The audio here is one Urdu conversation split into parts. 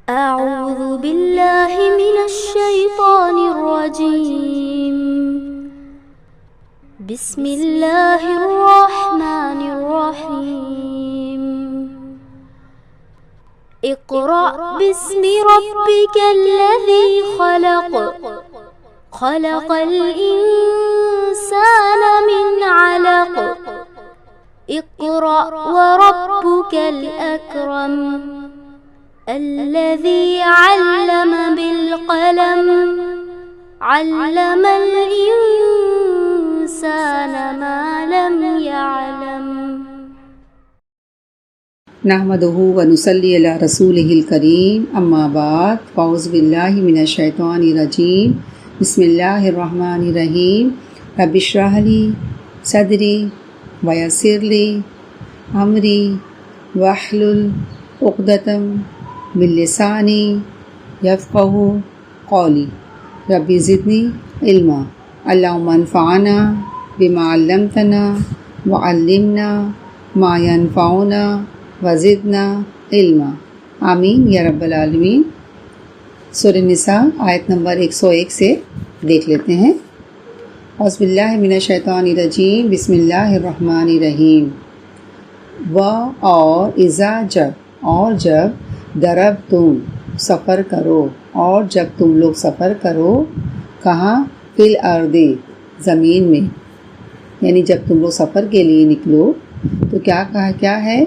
أعوذ بالله من الشيطان الرجيم. بسم الله الرحمن الرحيم. اقرأ باسم ربك الذي خلق. خلق الإنسان من علق. اقرأ وربك الأكرم. الذي علم بالقلم. علم الإنسان ما لم يعلم. نحمده ونصلي على رسوله الكريم اما بعد فاعوذ بالله من الشیطان الرجیم بسم اللہ الرحمن الرحیم رب اشرح لی صدری ویسر لی امری واحلل عقدۃ من لسانی یفقهوا قولی رب زدنی علما اللہم انفعنا بما علمتنا وعلمنا ما ينفعنا وزدنا علما آمین یا رب العالمین۔ سورہ نساء آیت نمبر 101 سے دیکھ لیتے ہیں۔ اعوذ باللہ من الشیطان الرجیم بسم اللہ الرحمن الرحیم۔ اور اذا جب درب تم سفر کرو، اور جب تم لوگ سفر کرو، کہاں؟ فی الارض زمین میں، یعنی جب تم لوگ سفر کے لیے نکلو تو کیا کہا، کیا ہے؟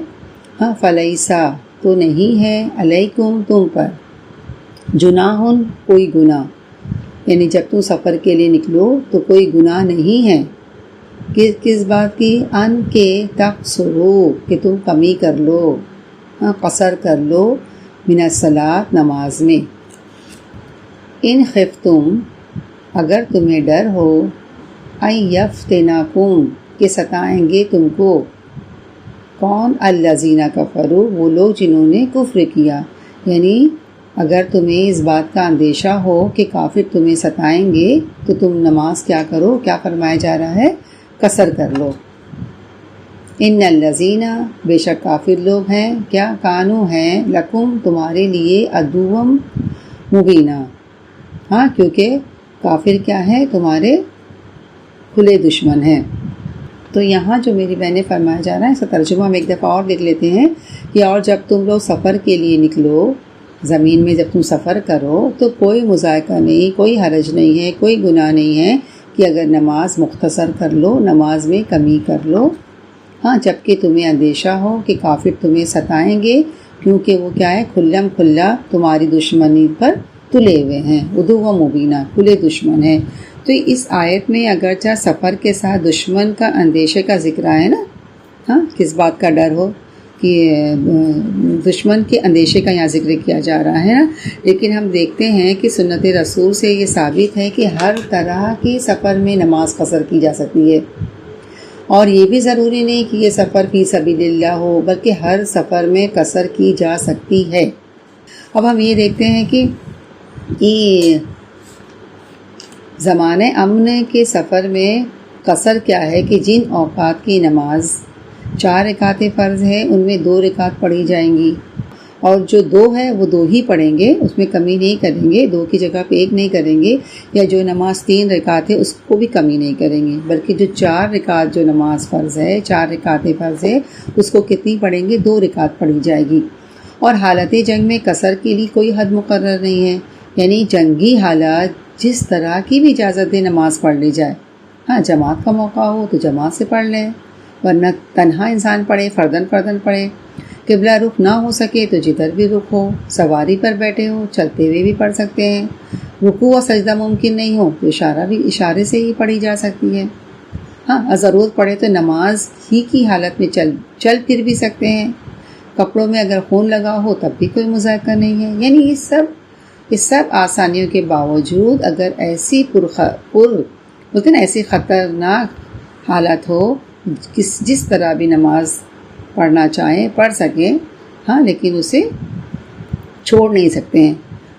فلیسا تو نہیں ہے، علیکم تم پر، جناح کوئی گناہ، یعنی جب تم سفر کے لیے نکلو تو کوئی گناہ نہیں ہے۔ کس بات کی؟ ان کے تقصرو کہ تم کمی کر لو، قصر کر لو، من الصلاۃ نماز میں۔ ان خفتم اگر تمہیں ڈر ہو، ان یفتنکم کہ ستائیں گے تم کو، کون؟ الذین کفروا وہ لوگ جنہوں نے کفر کیا، یعنی اگر تمہیں اس بات کا اندیشہ ہو کہ کافر تمہیں ستائیں گے تو تم نماز کیا کرو؟ کیا فرمایا جا رہا ہے؟ قصر کر لو۔ ان الذین بے شک کافر لوگ ہیں، کیا؟ کانو ہیں، لکم تمہارے لیے، عدوم مبینہ، کیونکہ کافر کیا ہے؟ تمہارے کھلے دشمن ہیں۔ تو یہاں جو میری بہنیں فرمایا جا رہا ہے اس کا ترجمہ ہم ایک دفعہ اور دیکھ لیتے ہیں کہ اور جب تم لوگ سفر کے لیے نکلو، زمین میں جب تم سفر کرو تو کوئی مذائقہ نہیں، کوئی حرج نہیں ہے، کوئی گناہ نہیں ہے کہ اگر نماز مختصر کر لو، نماز میں کمی کر لو، جب کہ تمہیں اندیشہ ہو کہ کافر تمہیں ستائیں گے، کیونکہ وہ کیا ہے؟ کھلم کھلا تمہاری دشمنی پر تلے ہوئے ہیں، عدو و مبینہ کھلے دشمن ہیں۔ تو اس آیت میں اگرچہ سفر کے ساتھ دشمن کا اندیشے کا ذکر ہے نا، کس بات کا ڈر ہو کہ دشمن کے اندیشے کا یہاں ذکر کیا جا رہا ہے نا، لیکن ہم دیکھتے ہیں کہ سنت رسول سے یہ ثابت ہے کہ ہر طرح کی سفر میں نماز قصر کی جا سکتی ہے، اور یہ بھی ضروری نہیں کہ یہ سفر فی سبیل اللہ ہو، بلکہ ہر سفر میں قصر کی جا سکتی ہے۔ اب ہم یہ دیکھتے ہیں کہ زمانہ امن کے سفر میں قصر کیا ہے کہ جن اوقات کی نماز 4 رکعتیں فرض ہے ان میں 2 رکعت پڑھی جائیں گی، اور جو 2 ہے وہ 2 ہی پڑھیں گے، اس میں کمی نہیں کریں گے، 2 کی جگہ پہ 1 نہیں کریں گے، یا جو نماز 3 رکعت ہے اس کو بھی کمی نہیں کریں گے، بلکہ جو 4 رکعت جو نماز فرض ہے، 4 رکعتیں فرض ہے، اس کو کتنی پڑھیں گے؟ 2 رکعت پڑھی جائے گی۔ اور حالت جنگ میں قصر کے لیے کوئی حد مقرر نہیں ہے، یعنی جنگی حالات جس طرح کی بھی اجازت دے نماز پڑھ لی جائے، جماعت کا موقع ہو تو جماعت سے پڑھ لیں، ورنہ تنہا انسان پڑھے، فردن پڑھے، قبلہ رخ نہ ہو سکے تو جدھر بھی رخ ہو، سواری پر بیٹھے ہو، چلتے ہوئے بھی پڑھ سکتے ہیں، رکوع و سجدہ ممکن نہیں ہو تو اشارے سے ہی پڑھی جا سکتی ہے، ضرورت پڑے تو نماز ہی کی حالت میں چل پھر بھی سکتے ہیں، کپڑوں میں اگر خون لگا ہو تب بھی کوئی مذائقہ نہیں ہے۔ یعنی یہ سب آسانیوں کے باوجود اگر ایسی ایسی خطرناک حالت ہو، جس طرح بھی نماز پڑھنا چاہیں پڑھ سکیں، لیکن اسے چھوڑ نہیں سکتے ہیں۔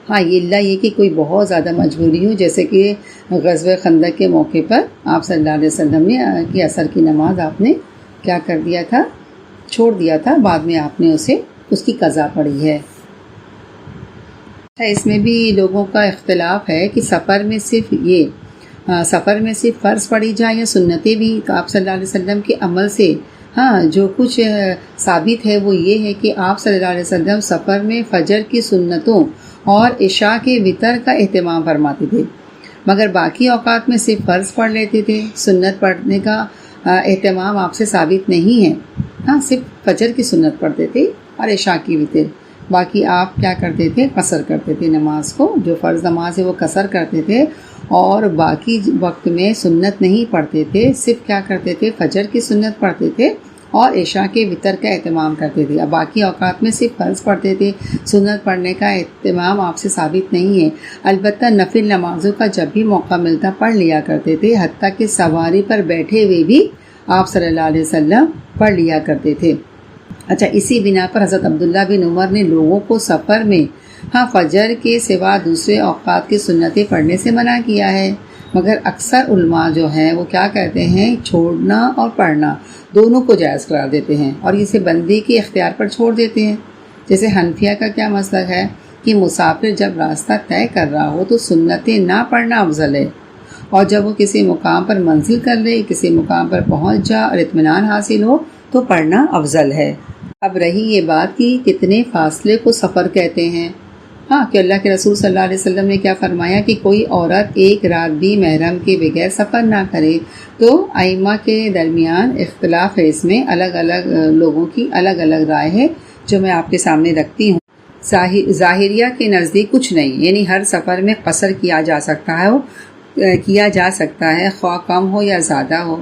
یہ اللہ یہ کہ کوئی بہت زیادہ مجبوری ہو، جیسے کہ غزوہ خندق کے موقع پر آپ صلی اللہ علیہ وسلم نے کہ عصر کی نماز آپ نے کیا کر دیا تھا؟ چھوڑ دیا تھا، بعد میں آپ نے اس کی قضا پڑھی ہے۔ اس میں بھی لوگوں کا اختلاف ہے کہ سفر میں صرف فرض پڑھی جائے یا سنتیں بھی. تو آپ صلی اللہ علیہ وسلم کے عمل سے جو کچھ ثابت ہے وہ یہ ہے کہ آپ صلی اللہ علیہ وسلم سفر میں فجر کی سنتوں اور عشاء کے وتر کا اہتمام فرماتے تھے، مگر باقی اوقات میں صرف فرض پڑھ لیتے تھے. سنت پڑھنے کا اہتمام آپ سے ثابت نہیں ہے. صرف فجر کی سنت پڑھتے تھے اور عشاء کی وتر. باقی آپ کیا کرتے تھے؟ قصر کرتے تھے نماز کو. جو فرض نماز ہے وہ قصر کرتے تھے اور باقی وقت میں سنت نہیں پڑھتے تھے. صرف کیا کرتے تھے؟ فجر کی سنت پڑھتے تھے اور عشاء کے وتر کا اہتمام کرتے تھے. اب باقی اوقات میں صرف فرض پڑھتے تھے. سنت پڑھنے کا اہتمام آپ سے ثابت نہیں ہے. البتہ نفل نمازوں کا جب بھی موقع ملتا پڑھ لیا کرتے تھے، حتیٰ کہ سواری پر بیٹھے ہوئے بھی آپ صلی اللہ علیہ وسلم پڑھ لیا کرتے تھے. اچھا، اسی بنا پر حضرت عبداللہ بن عمر نے لوگوں کو سفر میں فجر کے سوا دوسرے اوقات کی سنتیں پڑھنے سے منع کیا ہے. مگر اکثر علماء جو ہیں وہ کیا کہتے ہیں؟ چھوڑنا اور پڑھنا دونوں کو جائز قرار دیتے ہیں اور اسے بندی کے اختیار پر چھوڑ دیتے ہیں. جیسے حنفیہ کا کیا مسلک ہے کہ مسافر جب راستہ طے کر رہا ہو تو سنتیں نہ پڑھنا افضل ہے، اور جب وہ کسی مقام پر منزل کر لے، کسی مقام پر پہنچ جا اور اطمینان حاصل ہو تو پڑھنا افضل ہے. اب رہی یہ بات کہ کتنے فاصلے کو سفر کہتے ہیں. کہ اللہ کے رسول صلی اللہ علیہ وسلم نے کیا فرمایا کہ کوئی عورت ایک رات بھی محرم کے بغیر سفر نہ کرے. تو ائمہ کے درمیان اختلاف ہے، اس میں الگ الگ لوگوں کی الگ الگ رائے ہے جو میں آپ کے سامنے رکھتی ہوں. ظاہریہ کے نزدیک کچھ نہیں، یعنی ہر سفر میں قصر کیا جا سکتا ہے خواہ کم ہو یا زیادہ ہو.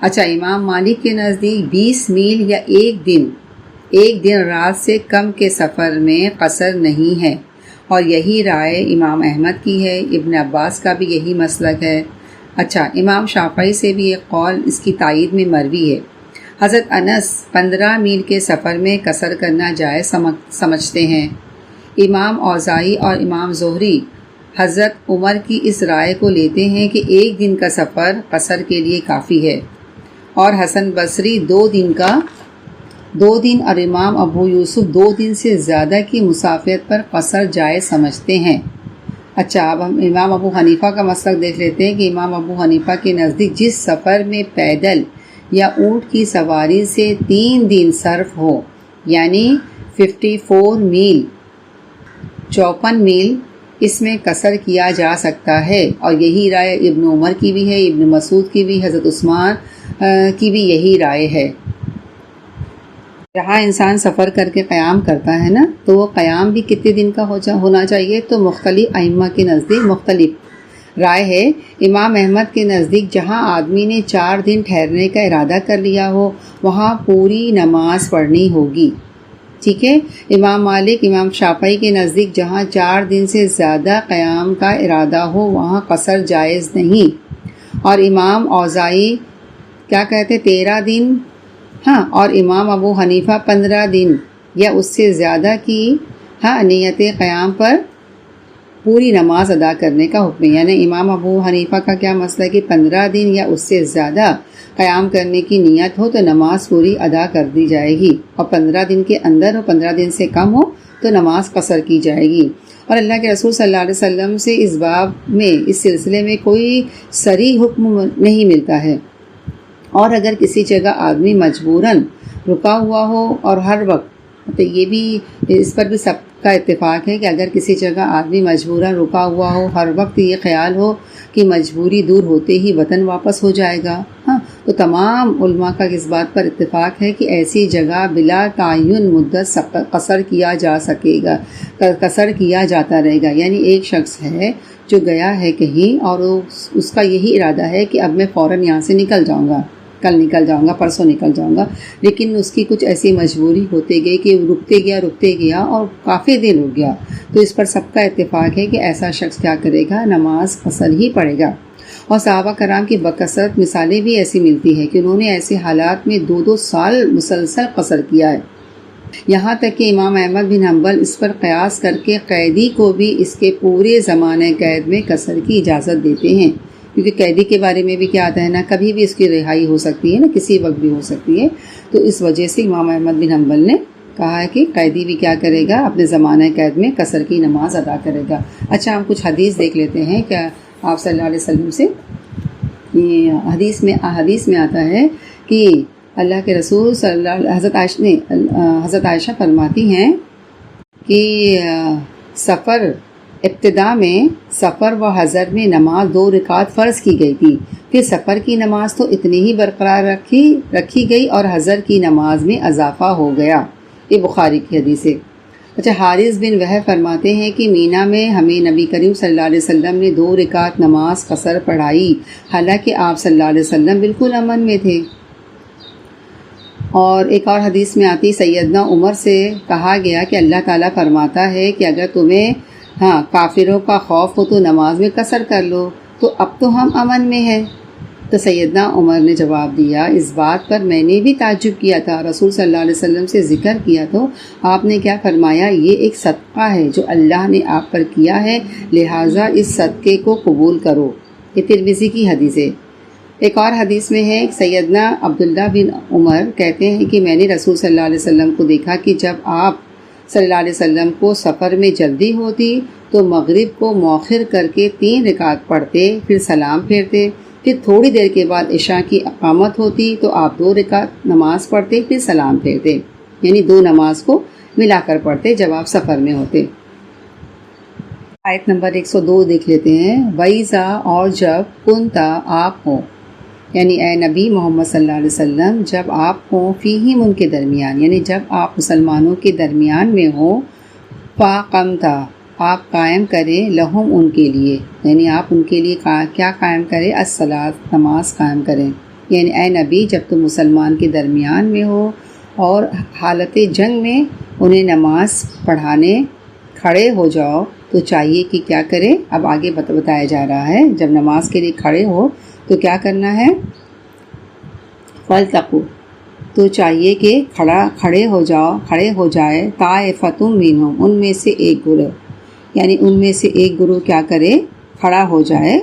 اچھا، امام مالک کے نزدیک 20 میل یا ایک دن رات سے کم کے سفر میں قصر نہیں ہے، اور یہی رائے امام احمد کی ہے. ابن عباس کا بھی یہی مسلک ہے. اچھا، امام شافعی سے بھی ایک قول اس کی تائید میں مروی ہے. حضرت انس 15 میل کے سفر میں قصر کرنا جائز سمجھتے ہیں. امام اوزاعی اور امام زہری حضرت عمر کی اس رائے کو لیتے ہیں کہ ایک دن کا سفر قصر کے لیے کافی ہے، اور حسن بصری 2 دن اور امام ابو یوسف 2 دن سے زیادہ کی مسافرت پر قصر جائز سمجھتے ہیں. اچھا، اب ہم امام ابو حنیفہ کا مسلک دیکھ لیتے ہیں کہ امام ابو حنیفہ کے نزدیک جس سفر میں پیدل یا اونٹ کی سواری سے 3 دن صرف ہو، یعنی 54 میل 54 میل، اس میں قصر کیا جا سکتا ہے. اور یہی رائے ابن عمر کی بھی ہے، ابن مسعود کی بھی، حضرت عثمان کی بھی یہی رائے ہے. جہاں انسان سفر کر کے قیام کرتا ہے نا، تو وہ قیام بھی کتنے دن کا ہونا چاہیے؟ تو مختلف ائمہ کے نزدیک مختلف رائے ہے. امام احمد کے نزدیک جہاں آدمی نے 4 دن ٹھہرنے کا ارادہ کر لیا ہو وہاں پوری نماز پڑھنی ہوگی. ٹھیک ہے. امام مالک، امام شافعی کے نزدیک جہاں 4 دن سے زیادہ قیام کا ارادہ ہو وہاں قصر جائز نہیں. اور امام اوزاعی کیا کہتے؟ 13 دن. اور امام ابو حنیفہ 15 دن یا اس سے زیادہ کی نیت قیام پر پوری نماز ادا کرنے کا حکم ہے. یعنی امام ابو حنیفہ کا کیا مسئلہ ہے کہ 15 دن یا اس سے زیادہ قیام کرنے کی نیت ہو تو نماز پوری ادا کر دی جائے گی، اور 15 دن کے اندر ہو، 15 دن سے کم ہو تو نماز قصر کی جائے گی. اور اللہ کے رسول صلی اللہ علیہ وسلم سے اس باب میں، اس سلسلے میں کوئی صریح حکم نہیں ملتا ہے. اور اگر کسی جگہ آدمی مجبوراً رکا ہوا ہو اور ہر وقت، تو یہ بھی اس پر بھی سب کا اتفاق ہے کہ اگر کسی جگہ آدمی مجبوراً رکا ہوا ہو، ہر وقت یہ خیال ہو کہ مجبوری دور ہوتے ہی وطن واپس ہو جائے گا، تو تمام علماء کا اس بات پر اتفاق ہے کہ ایسی جگہ بلا تعین مدت قصر کیا جا سکے گا، قصر کیا جاتا رہے گا. یعنی ایک شخص ہے جو گیا ہے کہیں اور اس کا یہی ارادہ ہے کہ اب میں فوراً یہاں سے نکل جاؤں گا، کل نکل جاؤں گا، پرسوں نکل جاؤں گا، لیکن اس کی کچھ ایسی مجبوری ہوتے گئی کہ رکتے گیا اور کافی دن ہو گیا. تو اس پر سب کا اتفاق ہے کہ ایسا شخص کیا کرے گا؟ نماز قصر ہی پڑھے گا. اور صحابہ کرام کی بکثرت مثالیں بھی ایسی ملتی ہے کہ انہوں نے ایسے حالات میں 2 سال مسلسل قصر کیا ہے. یہاں تک کہ امام احمد بن حنبل اس پر قیاس کر کے قیدی کو بھی اس کے پورے زمانے قید میں قصر کی اجازت دیتے ہیں، کیونکہ قیدی کے بارے میں بھی کیا آتا ہے نا، کبھی بھی اس کی رہائی ہو سکتی ہے نا، کسی وقت بھی ہو سکتی ہے. تو اس وجہ سے امام احمد بن حنبل نے کہا ہے کہ قیدی بھی کیا کرے گا، اپنے زمانہ قید میں قصر کی نماز ادا کرے گا۔ اچھا، ہم کچھ حدیث دیکھ لیتے ہیں کیا آپ صلی اللہ علیہ وسلم سے۔ حدیث میں آتا ہے کہ اللہ کے رسول صلی اللہ حضرت عائشہ فرماتی ہیں کہ ابتدا میں سفر و حضر میں نماز 2 رکعت فرض کی گئی تھی، پھر سفر کی نماز تو اتنی ہی برقرار رکھی گئی اور حضر کی نماز میں اضافہ ہو گیا۔ یہ بخاری کی حدیث ہے۔ اچھا، حارث بن وہب فرماتے ہیں کہ مینا میں ہمیں نبی کریم صلی اللہ علیہ وسلم نے 2 رکعت نماز قصر پڑھائی، حالانکہ آپ صلی اللہ علیہ وسلم بالکل امن میں تھے۔ اور ایک اور حدیث میں آتی سیدنا عمر سے کہا گیا کہ اللہ تعالیٰ فرماتا ہے کہ اگر تمہیں کافروں کا خوف ہو تو نماز میں قصر کر لو، تو اب تو ہم امن میں ہیں۔ تو سیدنا عمر نے جواب دیا، اس بات پر میں نے بھی تعجب کیا تھا، رسول صلی اللہ علیہ وسلم سے ذکر کیا تو آپ نے کیا فرمایا، یہ ایک صدقہ ہے جو اللہ نے آپ پر کیا ہے، لہٰذا اس صدقے کو قبول کرو۔ یہ ترمذی کی حدیث ہے۔ ایک اور حدیث میں ہے، سیدنا عبداللہ بن عمر کہتے ہیں کہ میں نے رسول صلی اللہ علیہ وسلم کو دیکھا کہ جب آپ صلی اللہ علیہ وسلم کو سفر میں جلدی ہوتی تو مغرب کو مؤخر کر کے 3 رکعت پڑھتے، پھر سلام پھیرتے، پھر تھوڑی دیر کے بعد عشاء کی اقامت ہوتی تو آپ 2 رکعت نماز پڑھتے، پھر سلام پھیرتے، یعنی 2 نماز کو ملا کر پڑھتے جب آپ سفر میں ہوتے۔ آیت نمبر 102 دیکھ لیتے ہیں۔ وَإِذَا، اور جب، كُنْتَ، آپ ہو، یعنی اے نبی محمد صلی اللہ علیہ وسلم جب آپ ہوں، فیہم، ان کے درمیان، یعنی جب آپ مسلمانوں کے درمیان میں ہوں، فَأَقَمْتَ، آپ قائم کریں، لہم، ان کے لیے، یعنی آپ ان کے لیے کیا قائم کریں، الصلاۃ، نماز قائم کریں۔ یعنی اے نبی جب تم مسلمان کے درمیان میں ہو اور حالت جنگ میں انہیں نماز پڑھانے کھڑے ہو جاؤ تو چاہیے کہ کیا کریں، اب آگے بتایا جا رہا ہے، جب نماز کے لیے کھڑے ہو تو کیا کرنا ہے، فَلْتَقُوا، تو چاہیے کہ کھڑے ہو جائے، طَائِفَةٌ مِّنْهُمْ، ان میں سے ایک گروہ، یعنی ان میں سے ایک گروہ کیا کرے، کھڑا ہو جائے،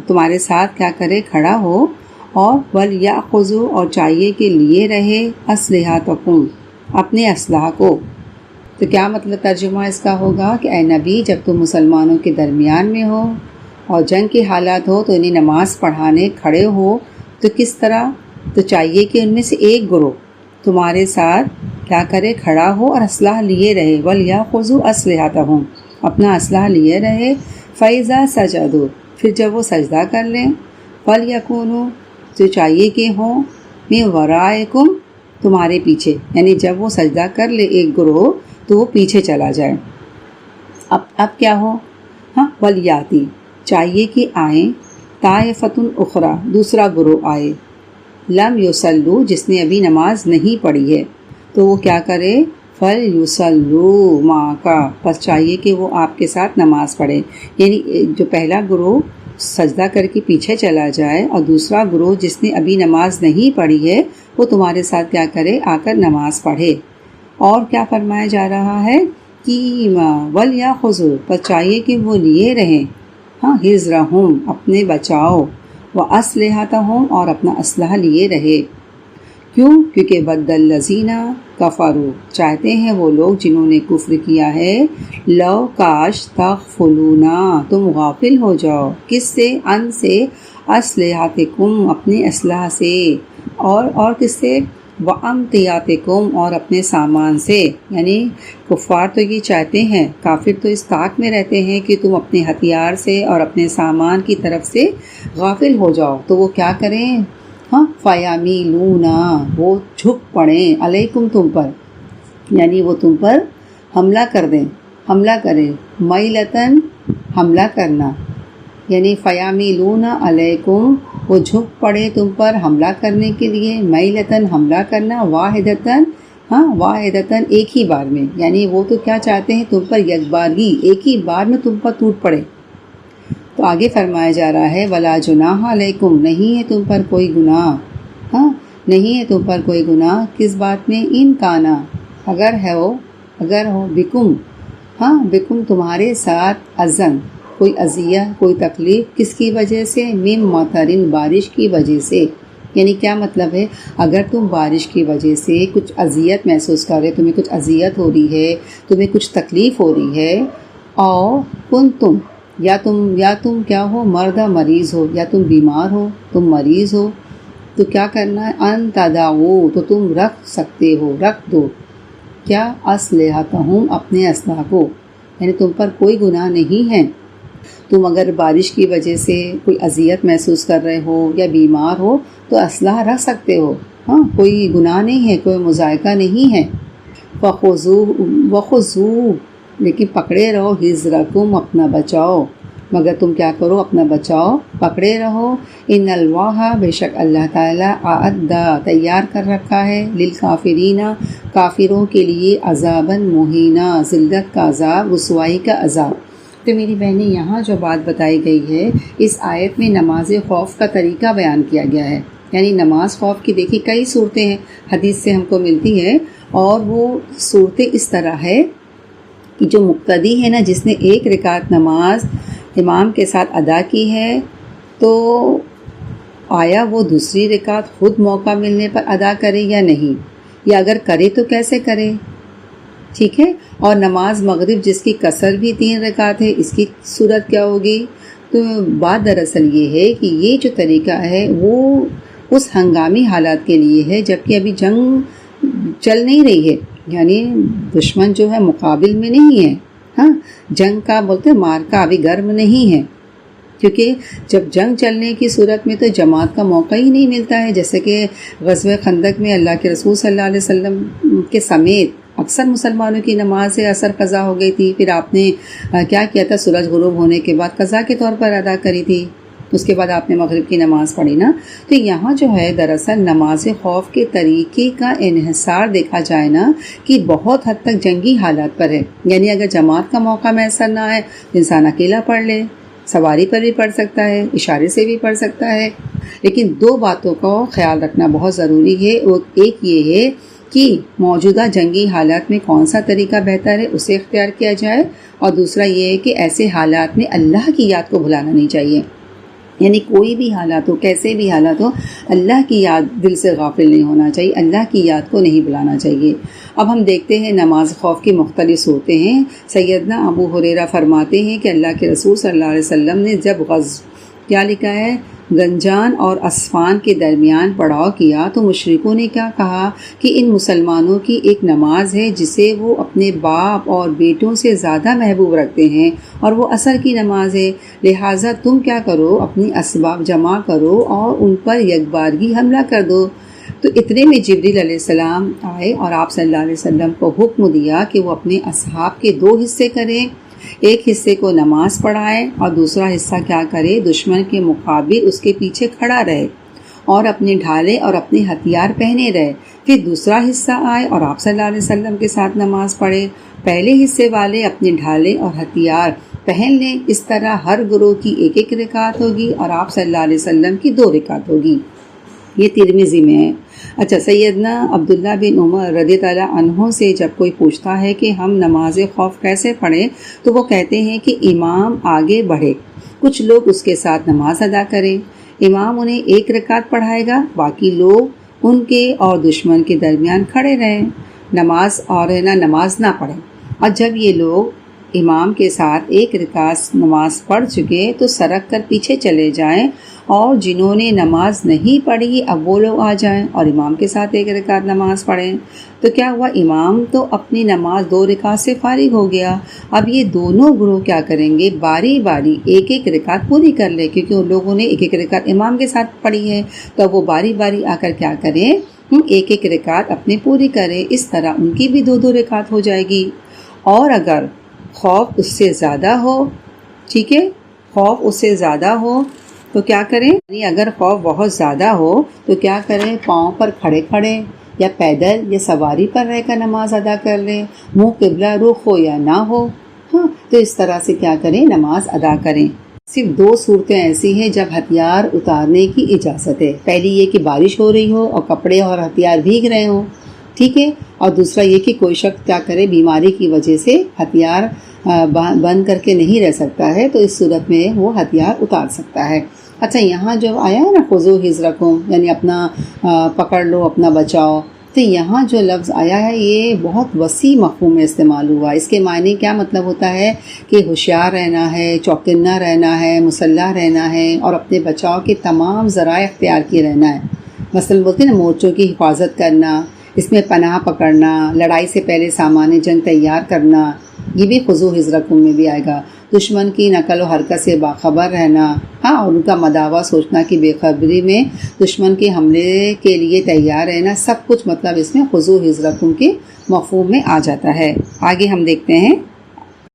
تمہارے ساتھ کیا کرے، کھڑا ہو، اور وَلْيَأْخُذُوا، اور چاہیے کہ لیے رہے، أَسْلِحَتَهُمْ، اپنے اسلحہ کو۔ تو کیا مطلب ترجمہ اس کا ہوگا کہ اے نبی جب تم مسلمانوں کے درمیان میں ہو اور جنگ کی حالات ہو تو انہیں نماز پڑھانے کھڑے ہو تو کس طرح، تو چاہیے کہ ان میں سے ایک گروہ تمہارے ساتھ کیا کرے، کھڑا ہو اور اسلحہ لیے رہے، وَلْيَأْخُذُوا أَسْلِحَتَهُمْ، اپنا اسلحہ لیے رہے، فَإِذَا سَجَدُوا، پھر جب وہ سجدہ کر لیں، فَلْيَكُونُوا، تو چاہیے کہ ہوں، مِن وَرَائِكُمْ، تمہارے پیچھے، یعنی جب وہ سجدہ کر لے ایک گروہ تو وہ پیچھے چلا جائے۔ اب کیا ہو، وَلْيَأْتِ، چاہیے کہ آئیں، طَائِفَةٌ أُخْرَى، دوسرا گروہ آئے، لم یصلوا، جس نے ابھی نماز نہیں پڑھی ہے، تو وہ کیا کرے، فَلْيُصَلُّوا مَعَكَ، پس چاہیے کہ وہ آپ کے ساتھ نماز پڑھے، یعنی جو پہلا گروہ سجدہ کر کے پیچھے چلا جائے اور دوسرا گروہ جس نے ابھی نماز نہیں پڑھی ہے وہ تمہارے ساتھ کیا کرے، آ کر نماز پڑھے۔ اور کیا فرمایا جا رہا ہے کہ وَلْيَأْخُذُوا، پس چاہیے کہ وہ لیے رہیں، حِذْرَهُمْ، اپنے بچاؤ، وَأَسْلِحَتَهُمْ، اور اپنا اسلحہ لیے رہے۔ کیوں؟ کیونکہ وَدَّ الَّذِينَ كَفَرُوا، چاہتے ہیں وہ لوگ جنہوں نے کفر کیا ہے، لو کاش، تغفلون، تم غافل ہو جاؤ، کس سے، ان سے، اسلحتکم، اپنے اسلحہ سے، اور کس سے، وَأَمْتِعَتِكُمْ، اور اپنے سامان سے، یعنی کفار تو یہ چاہتے ہیں، کافر تو اس طاق میں رہتے ہیں کہ تم اپنے ہتھیار سے اور اپنے سامان کی طرف سے غافل ہو جاؤ، تو وہ کیا کریں، فَيَمِيلُونَ، وہ جھک پڑیں، علیکم، تم پر، یعنی وہ تم پر حملہ کریں، میلتاً، حملہ کرنا، یعنی فَيَمِيلُونَ علیکم، وہ جھک پڑے تم پر حملہ کرنے کے لیے، میلتاً، حملہ کرنا، واحدتاً، ایک ہی بار میں، یعنی وہ تو کیا چاہتے ہیں، تم پر یک بارگی، ایک ہی بار میں تم پر ٹوٹ پڑے۔ تو آگے فرمایا جا رہا ہے، وَلَا جُنَاحَ عَلَيْكُمْ، نہیں ہے تم پر کوئی گناہ، نہیں ہے تم پر کوئی گناہ، کس بات میں، ان کانا، اگر ہو بکم، تمہارے ساتھ، اذن، کوئی اذیہ، کوئی تکلیف، کس کی وجہ سے، من مطرن، بارش کی وجہ سے، یعنی کیا مطلب ہے، اگر تم بارش کی وجہ سے کچھ اذیت محسوس کر رہے، تمہیں کچھ اذیت ہو رہی ہے، تمہیں کچھ تکلیف ہو رہی ہے، اور یا تم کیا ہو، مردہ مریض ہو، یا تم بیمار ہو، تم مریض ہو، تو کیا کرنا ہے، ان تدعو، تو تم رکھ سکتے ہو، رکھ دو کیا، اسلحتہم، اپنے اسلحہ کو، یعنی تم پر کوئی گناہ نہیں ہے۔ تم اگر بارش کی وجہ سے کوئی اذیت محسوس کر رہے ہو یا بیمار ہو تو اسلحہ رکھ سکتے ہو، ہاں، کوئی گناہ نہیں ہے، کوئی مذائقہ نہیں ہے۔ وخذوا، لیکن پکڑے رہو، حذرکم، اپنا بچاؤ، مگر تم کیا کرو، اپنا بچاؤ پکڑے رہو۔ ان اللہ، بے شک اللہ تعالیٰ، اعد، تیار کر رکھا ہے، للکافرین، کافروں کے لیے، عذابا مہینا، ذلت کا عذاب، رسوائی کا عذاب۔ تو میری بہنیں، یہاں جو بات بتائی گئی ہے، اس آیت میں نماز خوف کا طریقہ بیان کیا گیا ہے، یعنی نماز خوف کی دیکھیے کئی صورتیں ہیں، حدیث سے ہم کو ملتی ہے، اور وہ صورتیں اس طرح ہے کہ جو مقتدی ہے نا، جس نے ایک رکعت نماز امام کے ساتھ ادا کی ہے، تو آیا وہ دوسری رکعت خود موقع ملنے پر ادا کرے یا نہیں، یا اگر کرے تو کیسے کرے، ٹھیک ہے۔ اور نماز مغرب جس کی قصر بھی 3 رکعت ہے، اس کی صورت کیا ہوگی؟ تو بات دراصل یہ ہے کہ یہ جو طریقہ ہے وہ اس ہنگامی حالات کے لیے ہے جبکہ ابھی جنگ چل نہیں رہی ہے، یعنی دشمن جو ہے مقابل میں نہیں ہے، ہاں، جنگ کا بولتے مارکا ابھی گرم نہیں ہے، کیونکہ جب جنگ چلنے کی صورت میں تو جماعت کا موقع ہی نہیں ملتا ہے، جیسے کہ غزوہ خندق میں اللہ کے رسول صلی اللہ علیہ وسلم کے سمیت اکثر مسلمانوں کی نماز عصر قضا ہو گئی تھی، پھر آپ نے کیا کیا تھا، سورج غروب ہونے کے بعد قضا کے طور پر ادا کری تھی، اس کے بعد آپ نے مغرب کی نماز پڑھی نا۔ تو یہاں جو ہے دراصل نماز خوف کے طریقے کا انحصار دیکھا جائے نا کہ بہت حد تک جنگی حالات پر ہے، یعنی اگر جماعت کا موقع میسر نہ آئے تو انسان اکیلا پڑھ لے، سواری پر بھی پڑھ سکتا ہے، اشارے سے بھی پڑھ سکتا ہے، لیکن 2 باتوں کا خیال رکھنا بہت ضروری ہے۔ ایک یہ ہے کہ موجودہ جنگی حالات میں کون سا طریقہ بہتر ہے اسے اختیار کیا جائے، اور دوسرا یہ ہے کہ ایسے حالات میں اللہ کی یاد کو بھلانا نہیں چاہیے، یعنی کوئی بھی حالات ہو، کیسے بھی حالات ہو، اللہ کی یاد دل سے غافل نہیں ہونا چاہیے، اللہ کی یاد کو نہیں بھلانا چاہیے۔ اب ہم دیکھتے ہیں نماز خوف کی مختلف صورتیں ہیں۔ سیدنا ابو ہریرہ فرماتے ہیں کہ اللہ کے رسول صلی اللہ علیہ وسلم نے جب کیا لکھا ہے، گنجان اور اسفان کے درمیان پڑاؤ کیا تو مشرکوں نے کیا کہا کہ ان مسلمانوں کی ایک نماز ہے جسے وہ اپنے باپ اور بیٹوں سے زیادہ محبوب رکھتے ہیں، اور وہ عصر کی نماز ہے، لہٰذا تم کیا کرو، اپنی اسباب جمع کرو اور ان پر یکبارگی حملہ کر دو۔ تو اتنے میں جبریل علیہ السلام آئے اور آپ صلی اللہ علیہ وسلم کو حکم دیا کہ وہ اپنے اصحاب کے 2 حصے کریں، ایک حصے کو نماز پڑھائے اور دوسرا حصہ کیا کرے، دشمن کے مقابل اس کے پیچھے کھڑا رہے اور اپنے ڈھالے اور اپنے ہتھیار پہنے رہے۔ پھر دوسرا حصہ آئے اور آپ صلی اللہ علیہ وسلم کے ساتھ نماز پڑھے، پہلے حصے والے اپنے ڈھالے اور ہتھیار پہن لیں، اس طرح ہر گروہ کی 1 رکعت ہوگی اور آپ صلی اللہ علیہ وسلم کی 2 رکعت ہوگی۔ یہ ترمذی میں ہے۔ اچھا، سیدنا عبداللہ بن عمر رضی اللہ عنہ سے جب کوئی پوچھتا ہے کہ ہم نماز خوف کیسے پڑھیں تو وہ کہتے ہیں کہ امام آگے بڑھے، کچھ لوگ اس کے ساتھ نماز ادا کریں، امام انہیں 1 رکعت پڑھائے گا، باقی لوگ ان کے اور دشمن کے درمیان کھڑے رہیں، نماز نہ پڑھیں، اور جب یہ لوگ امام کے ساتھ 1 رکعت نماز پڑھ چکے تو سرک کر پیچھے چلے جائیں، اور جنہوں نے نماز نہیں پڑھی اب وہ لوگ آ جائیں اور امام کے ساتھ 1 رکعت نماز پڑھیں۔ تو کیا ہوا، امام تو اپنی نماز 2 رکعت سے فارغ ہو گیا، اب یہ دونوں گروہ کیا کریں گے، باری باری 1 رکعت پوری کر لیں، کیونکہ ان لوگوں نے 1 رکعت امام کے ساتھ پڑھی ہے، تو وہ باری باری آ کر کیا کریں، 1 رکعت اپنے پوری کریں، اس طرح ان کی بھی 2 رکعت ہو جائے گی۔ اور اگر خوف اس سے زیادہ ہو، ٹھیک ہے، خوف اس سے زیادہ ہو تو کیا کریں، یعنی اگر خوف بہت زیادہ ہو تو کیا کریں، پاؤں پر کھڑے کھڑے یا پیدل یا سواری پر رہ کر نماز ادا کر لیں، منہ قبلہ رخ ہو یا نہ ہو، ہاں، تو اس طرح سے کیا کریں، نماز ادا کریں۔ صرف 2 صورتیں ایسی ہیں جب ہتھیار اتارنے کی اجازت ہے، پہلی یہ کہ بارش ہو رہی ہو اور کپڑے اور ہتھیار بھیگ رہے ہوں، ٹھیک ہے، اور دوسرا یہ کہ کوئی شخص کیا کرے، بیماری کی وجہ سے ہتھیار بند کر کے نہیں رہ سکتا ہے، تو اس صورت میں وہ ہتھیار اتار سکتا ہے۔ اچھا یہاں جو آیا ہے نا خذو حذرکم یعنی اپنا پکڑ لو، اپنا بچاؤ، تو یہاں جو لفظ آیا ہے یہ بہت وسیع مفہوم میں استعمال ہوا۔ اس کے معنی کیا مطلب ہوتا ہے کہ ہوشیار رہنا ہے، چوکنا رہنا ہے، مسلح رہنا ہے اور اپنے بچاؤ کے تمام ذرائع اختیار کیے رہنا ہے۔ مثلاً بولتے ہیں نا مورچوں کی حفاظت کرنا، اس میں پناہ پکڑنا، لڑائی سے پہلے سامان جنگ تیار کرنا، یہ بھی خذو حذرکم میں بھی آئے گا۔ دشمن کی نقل و حرکت سے باخبر رہنا، ہاں، اور ان کا مداوع سوچنا کہ بے خبری میں دشمن کے حملے کے لیے تیار رہنا، سب کچھ مطلب اس میں خذو حذرکم کے مفہوم میں آ جاتا ہے۔ آگے ہم دیکھتے ہیں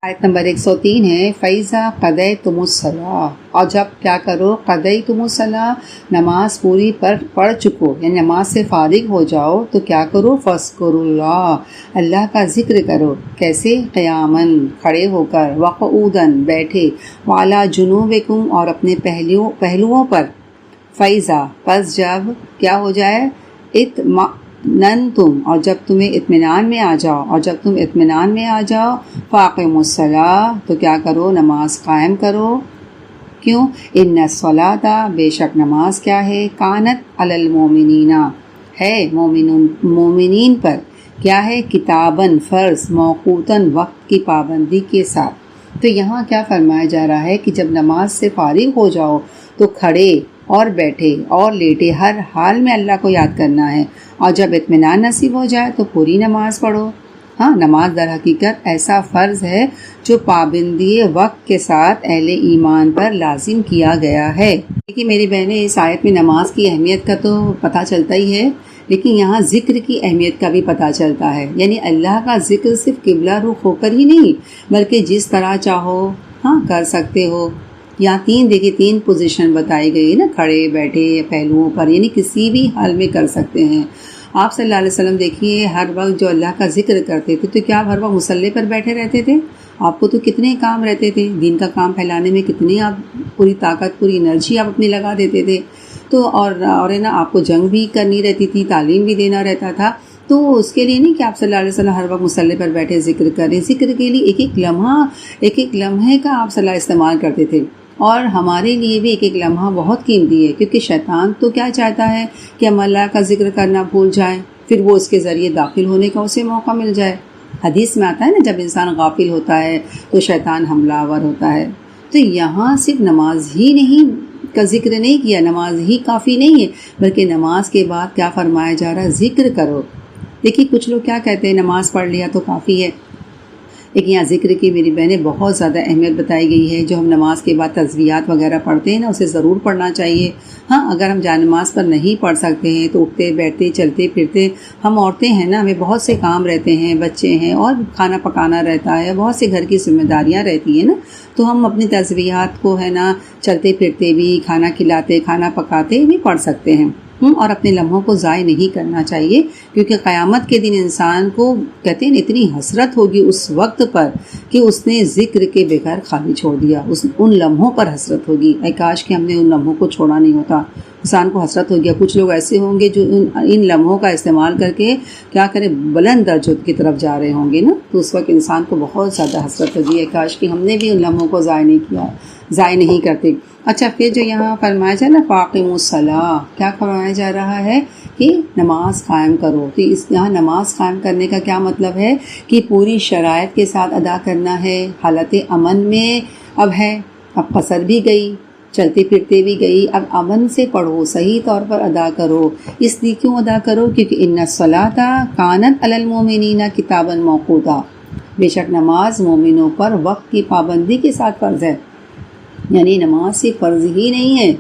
آیت نمبر 103 ہے فَإِذَا قَضَيْتُمُ الصَّلَاةَ، اور جب کیا کرو، قَضَيْتُمُ الصَّلَاةَ نماز پوری پڑھ چکو یعنی نماز سے فارغ ہو جاؤ تو کیا کرو، فَاذْكُرُوا اللَّهَ اللہ کا ذکر کرو، کیسے، قیاماً کھڑے ہو کر، وقعوداً بیٹھے، وعلیٰ جنوبکم اور اپنے پہلوؤں پر، فَإِذَا پس جب کیا ہو جائے، اطمأننتم اور جب تمہیں اطمینان میں آ جاؤ، اور جب تم اطمینان میں آ جاؤ، فاقیموا الصلاۃ تو کیا کرو، نماز قائم کرو۔ کیوں، ان الصلاۃ بے شک نماز کیا ہے، کانت علی المؤمنین ہے مومنین پر، کیا ہے، کتاباً فرض، موقوتاً وقت کی پابندی کے ساتھ۔ تو یہاں کیا فرمایا جا رہا ہے کہ جب نماز سے فارغ ہو جاؤ تو کھڑے اور بیٹھے اور لیٹے ہر حال میں اللہ کو یاد کرنا ہے، اور جب اطمینان نصیب ہو جائے تو پوری نماز پڑھو۔ ہاں، نماز در حقیقت ایسا فرض ہے جو پابندی وقت کے ساتھ اہل ایمان پر لازم کیا گیا ہے۔ لیکن میری بہنیں، اس آیت میں نماز کی اہمیت کا تو پتہ چلتا ہی ہے، لیکن یہاں ذکر کی اہمیت کا بھی پتہ چلتا ہے، یعنی اللہ کا ذکر صرف قبلہ رخ ہو کر ہی نہیں بلکہ جس طرح چاہو ہاں کر سکتے ہو۔ یہاں تین پوزیشن بتائی گئی نا، کھڑے، بیٹھے، پہلوؤں پر، یعنی کسی بھی حال میں کر سکتے ہیں۔ آپ صلی اللہ علیہ وسلم دیکھیے ہر وقت جو اللہ کا ذکر کرتے تھے تو کیا آپ ہر وقت مصلی پر بیٹھے رہتے تھے؟ آپ کو تو کتنے کام رہتے تھے، دین کا کام پھیلانے میں کتنی آپ پوری طاقت، پوری انرجی آپ اپنی لگا دیتے تھے، تو اور ہے نا آپ کو جنگ بھی کرنی رہتی تھی، تعلیم بھی دینا رہتا تھا، تو اس کے لیے نہیں کہ آپ صلی اللہ علیہ وسلم ہر وقت مصلی پر بیٹھے ذکر کریں، ذکر کے لیے ایک ایک لمحے کا آپ صلی اللہ استعمال کرتے تھے۔ اور ہمارے لیے بھی ایک ایک لمحہ بہت قیمتی ہے، کیونکہ شیطان تو کیا چاہتا ہے کہ ہم اللہ کا ذکر کرنا بھول جائیں، پھر وہ اس کے ذریعے داخل ہونے کا اسے موقع مل جائے۔ حدیث میں آتا ہے نا، جب انسان غافل ہوتا ہے تو شیطان حملہ آور ہوتا ہے۔ تو یہاں صرف نماز ہی نہیں کا ذکر نہیں کیا، نماز ہی کافی نہیں ہے، بلکہ نماز کے بعد کیا فرمایا جا رہا ہے، ذکر کرو۔ دیکھیے کچھ لوگ کیا کہتے ہیں، نماز پڑھ لیا تو کافی ہے، لیکن یہاں ذکر کی میری بہنیں بہت زیادہ اہمیت بتائی گئی ہے۔ جو ہم نماز کے بعد تسبیحات وغیرہ پڑھتے ہیں نا، اسے ضرور پڑھنا چاہیے۔ ہاں، اگر ہم جا نماز پر نہیں پڑھ سکتے ہیں تو اٹھتے بیٹھتے چلتے پھرتے، ہم عورتیں ہیں نا، ہمیں بہت سے کام رہتے ہیں، بچے ہیں اور کھانا پکانا رہتا ہے، بہت سے گھر کی ذمہ داریاں رہتی ہیں نا، تو ہم اپنی تسبیحات کو ہے نا چلتے پھرتے بھی، کھانا کھلاتے، کھانا پکاتے بھی پڑھ سکتے ہیں، اور اپنے لمحوں کو ضائع نہیں کرنا چاہیے، کیونکہ قیامت کے دن انسان کو کہتے ہیں اتنی حسرت ہوگی اس وقت پر کہ اس نے ذکر کے بغیر خالی چھوڑ دیا، ان لمحوں پر حسرت ہوگی، اے کاش کہ ہم نے ان لمحوں کو چھوڑا نہیں ہوتا، انسان کو حسرت ہو گیا۔ کچھ لوگ ایسے ہوں گے جو ان لمحوں کا استعمال کر کے کیا کریں، بلند درجوں کی طرف جا رہے ہوں گے نا، تو اس وقت انسان کو بہت زیادہ حسرت ہوگی، اے کاش کہ ہم نے بھی ان لمحوں کو ضائع نہیں کرتے۔ اچھا، پھر جو یہاں فرمایا جائے نا فاقیموا الصلاۃ، کیا فرمایا جا رہا ہے کہ نماز قائم کرو۔ تو اس یہاں نماز قائم کرنے کا کیا مطلب ہے کہ پوری شرائط کے ساتھ ادا کرنا ہے، حالت امن میں اب ہے، اب قصر بھی گئی، چلتے پھرتے بھی گئی، اب امن سے پڑھو، صحیح طور پر ادا کرو۔ اس لیے کیوں ادا کرو؟ کیونکہ ان الصلاۃ کانت علی المؤمنین کتابا موقوتا، بے شک نماز مومنوں پر وقت کی پابندی کے ساتھ فرض ہے، یعنی نماز صرف فرض ہی نہیں ہے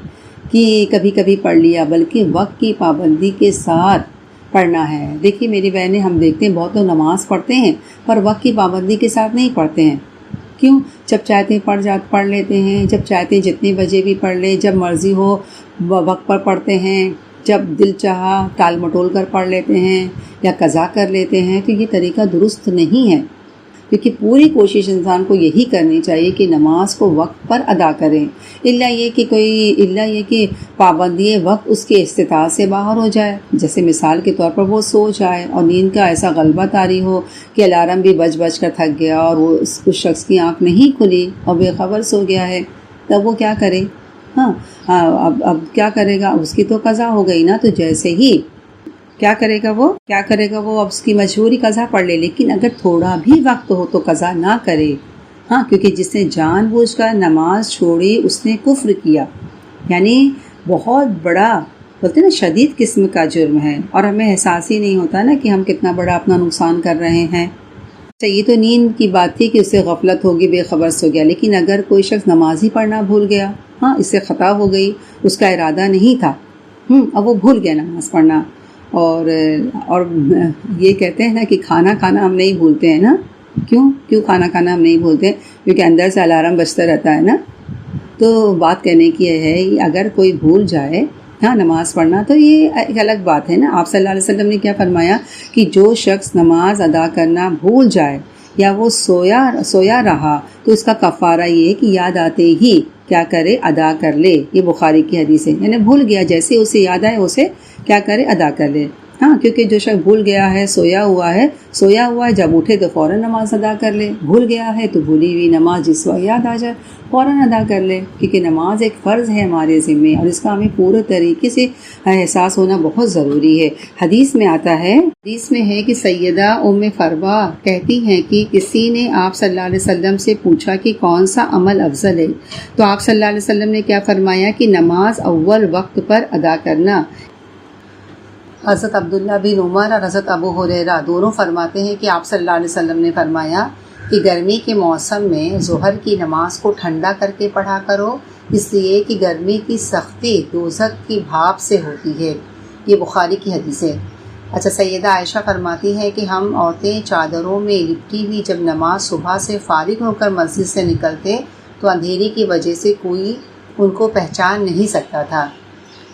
کہ کبھی کبھی پڑھ لیا، بلکہ وقت کی پابندی کے ساتھ پڑھنا ہے۔ دیکھیے میری بہنیں، ہم دیکھتے ہیں بہت لوگ نماز پڑھتے ہیں پر وقت کی پابندی کے ساتھ نہیں پڑھتے ہیں۔ کیوں؟ جب چاہتے ہیں پڑھ لیتے ہیں، جب چاہتے ہیں جتنے بجے بھی پڑھ لیں، جب مرضی ہو وقت پر پڑھتے ہیں، جب دل چاہا ٹال مٹول کر پڑھ لیتے ہیں یا قضا کر لیتے ہیں، تو یہ طریقہ درست نہیں ہے، کیونکہ پوری کوشش انسان کو یہی کرنی چاہیے کہ نماز کو وقت پر ادا کریں، الا یہ کہ پابندی وقت اس کے استطاعت سے باہر ہو جائے، جیسے مثال کے طور پر وہ سو جائے اور نیند کا ایسا غلبہ طاری ہو کہ الارم بھی بج کر تھک گیا اور وہ اس شخص کی آنکھ نہیں کھلی اور بے خبر سو گیا ہے، تب وہ کیا کرے؟ ہاں، اب کیا کرے گا؟ اس کی تو قضا ہو گئی نا، تو جیسے ہی کیا کرے گا وہ اب اس کی مجبوری قضا پڑھ لے، لیکن اگر تھوڑا بھی وقت ہو تو قضا نہ کرے، ہاں، کیونکہ جس نے جان بوجھ کر نماز چھوڑی اس نے کفر کیا، یعنی بہت بڑا، بولتے ہیں نا، شدید قسم کا جرم ہے، اور ہمیں احساس ہی نہیں ہوتا نا کہ ہم کتنا بڑا اپنا نقصان کر رہے ہیں۔ اچھا، یہ تو نیند کی بات تھی کہ اس سے غفلت ہوگی، بے خبر سو گیا، لیکن اگر کوئی شخص نماز ہی پڑھنا بھول گیا، ہاں، اس سے خطا ہو گئی، اس کا ارادہ نہیں تھا، اب وہ بھول گیا نماز پڑھنا، اور یہ کہتے ہیں نا کہ کھانا ہم نہیں بھولتے ہیں نا، کیوں کھانا ہم نہیں بھولتے؟ کیونکہ اندر سے الارم بجتا رہتا ہے نا۔ تو بات کہنے کی یہ ہے، اگر کوئی بھول جائے ہاں نماز پڑھنا، تو یہ ایک الگ بات ہے نا۔ آپ صلی اللہ علیہ وسلم نے کیا فرمایا کہ جو شخص نماز ادا کرنا بھول جائے یا وہ سویا رہا تو اس کا کفارہ یہ ہے کہ یاد آتے ہی کیا کرے؟ ادا کر لے۔ یہ بخاری کی حدیث ہے، یعنی بھول گیا، جیسے اسے یاد آئے اسے کیا کرے؟ ادا کر لے، ہاں، کیونکہ جو شخص بھول گیا ہے، سویا ہوا ہے، جب اٹھے تو فوراً نماز ادا کر لے، بھول گیا ہے تو بھولی ہوئی نماز جس وقت یاد آ جائے فوراً ادا کر لے، کیونکہ نماز ایک فرض ہے ہمارے ذمے، اور اس کا ہمیں پورے طریقے سے احساس ہونا بہت ضروری ہے۔ حدیث میں آتا ہے، حدیث میں ہے کہ سیدہ ام فروا کہتی ہیں کہ کسی نے آپ صلی اللہ علیہ وسلم سے پوچھا کہ کون سا عمل افضل ہے، تو آپ صلی اللہ علیہ وسلم نے کیا فرمایا کہ نماز اول وقت پر ادا کرنا۔ حضرت عبداللہ بن عمر اور حضرت ابو ہریرہ دونوں فرماتے ہیں کہ آپ صلی اللہ علیہ وسلم نے فرمایا کہ گرمی کے موسم میں ظہر کی نماز کو ٹھنڈا کر کے پڑھا کرو، اس لیے کہ گرمی کی سختی دوزخ کی بھاپ سے ہوتی ہے۔ یہ بخاری کی حدیث ہے۔ اچھا، سیدہ عائشہ فرماتی ہے کہ ہم عورتیں چادروں میں لپٹی ہوئی جب نماز صبح سے فارغ ہو کر مسجد سے نکلتے تو اندھیری کی وجہ سے کوئی ان کو پہچان نہیں سکتا تھا۔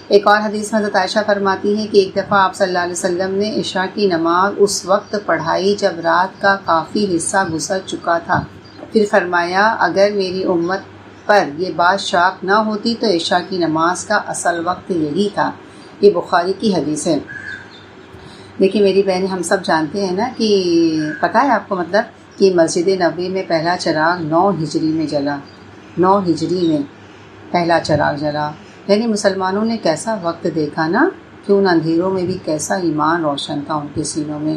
ایک اور حدیث میں حضرت عائشہ فرماتی ہیں کہ ایک دفعہ آپ صلی اللہ علیہ وسلم نے عشاء کی نماز اس وقت پڑھائی جب رات کا کافی حصہ گزر چکا تھا، پھر فرمایا اگر میری امت پر یہ بات شاق نہ ہوتی تو عشاء کی نماز کا اصل وقت یہی تھا۔ یہ بخاری کی حدیث ہے۔ دیکھیے میری بہن، ہم سب جانتے ہیں نا کہ پتہ ہے آپ کو مطلب کہ مسجد نبوی میں پہلا چراغ 9 ہجری میں جلا، 9 ہجری میں پہلا چراغ جلا، یعنی مسلمانوں نے کیسا وقت دیکھا نا، کہ ان اندھیروں میں بھی کیسا ایمان روشن تھا ان کے سینوں میں۔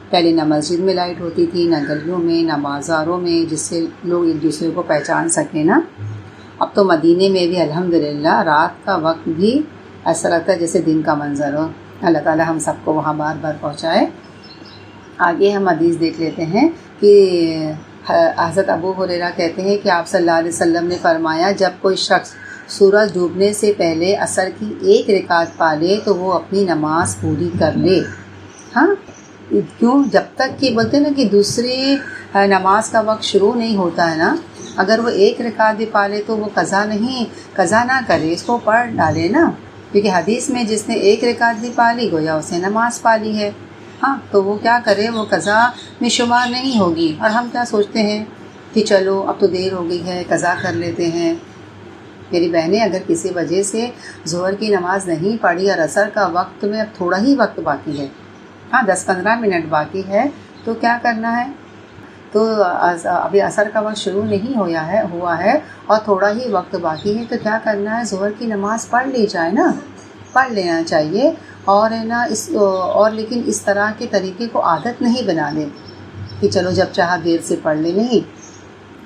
پہلے نہ مسجد میں لائٹ ہوتی تھی، نہ گلیوں میں، نہ بازاروں میں، جس سے لوگ ایک دوسرے کو پہچان سکیں نا۔ اب تو مدینے میں بھی الحمدللہ رات کا وقت بھی ایسا لگتا ہے جیسے دن کا منظر ہو۔ اللہ تعالیٰ ہم سب کو وہاں بار بار پہنچائے۔ آگے ہم حدیث دیکھ لیتے ہیں کہ حضرت ابو ہریرہ کہتے ہیں کہ آپ صلی اللہ علیہ وسلم نے فرمایا جب کوئی شخص سورج ڈوبنے سے پہلے عصر کی 1 رکعت پا لے تو وہ اپنی نماز پوری کر لے۔ ہاں، کیوں؟ جب تک کہ بولتے ہیں نا کہ دوسری نماز کا وقت شروع نہیں ہوتا ہے نا، اگر وہ 1 رکعت بھی پا لے تو وہ قضا نہ کرے، اس کو پڑھ ڈالے نا، کیونکہ حدیث میں جس نے 1 رکعت بھی پا لی گویا اسے نماز پا لی ہے۔ ہاں، تو وہ کیا کرے، وہ قضا میں شمار نہیں ہوگی۔ اور ہم کیا سوچتے ہیں کہ چلو اب تو دیر ہو گئی ہے، قضا کر لیتے ہیں۔ میری بہنیں، اگر کسی وجہ سے ظہر کی نماز نہیں پڑھی اور عصر کا وقت میں اب تھوڑا ہی وقت باقی ہے، ہاں 10-15 منٹ باقی ہے، تو کیا کرنا ہے؟ تو ابھی عصر کا وقت شروع نہیں ہوا ہے اور تھوڑا ہی وقت باقی ہے، تو کیا کرنا ہے؟ ظہر کی نماز پڑھ لی جائے نا، پڑھ لینا چاہیے، اور ہے نا اور لیکن اس طرح کے طریقے کو عادت نہیں بنا لیں کہ چلو جب چاہا دیر سے پڑھ لے۔ نہیں،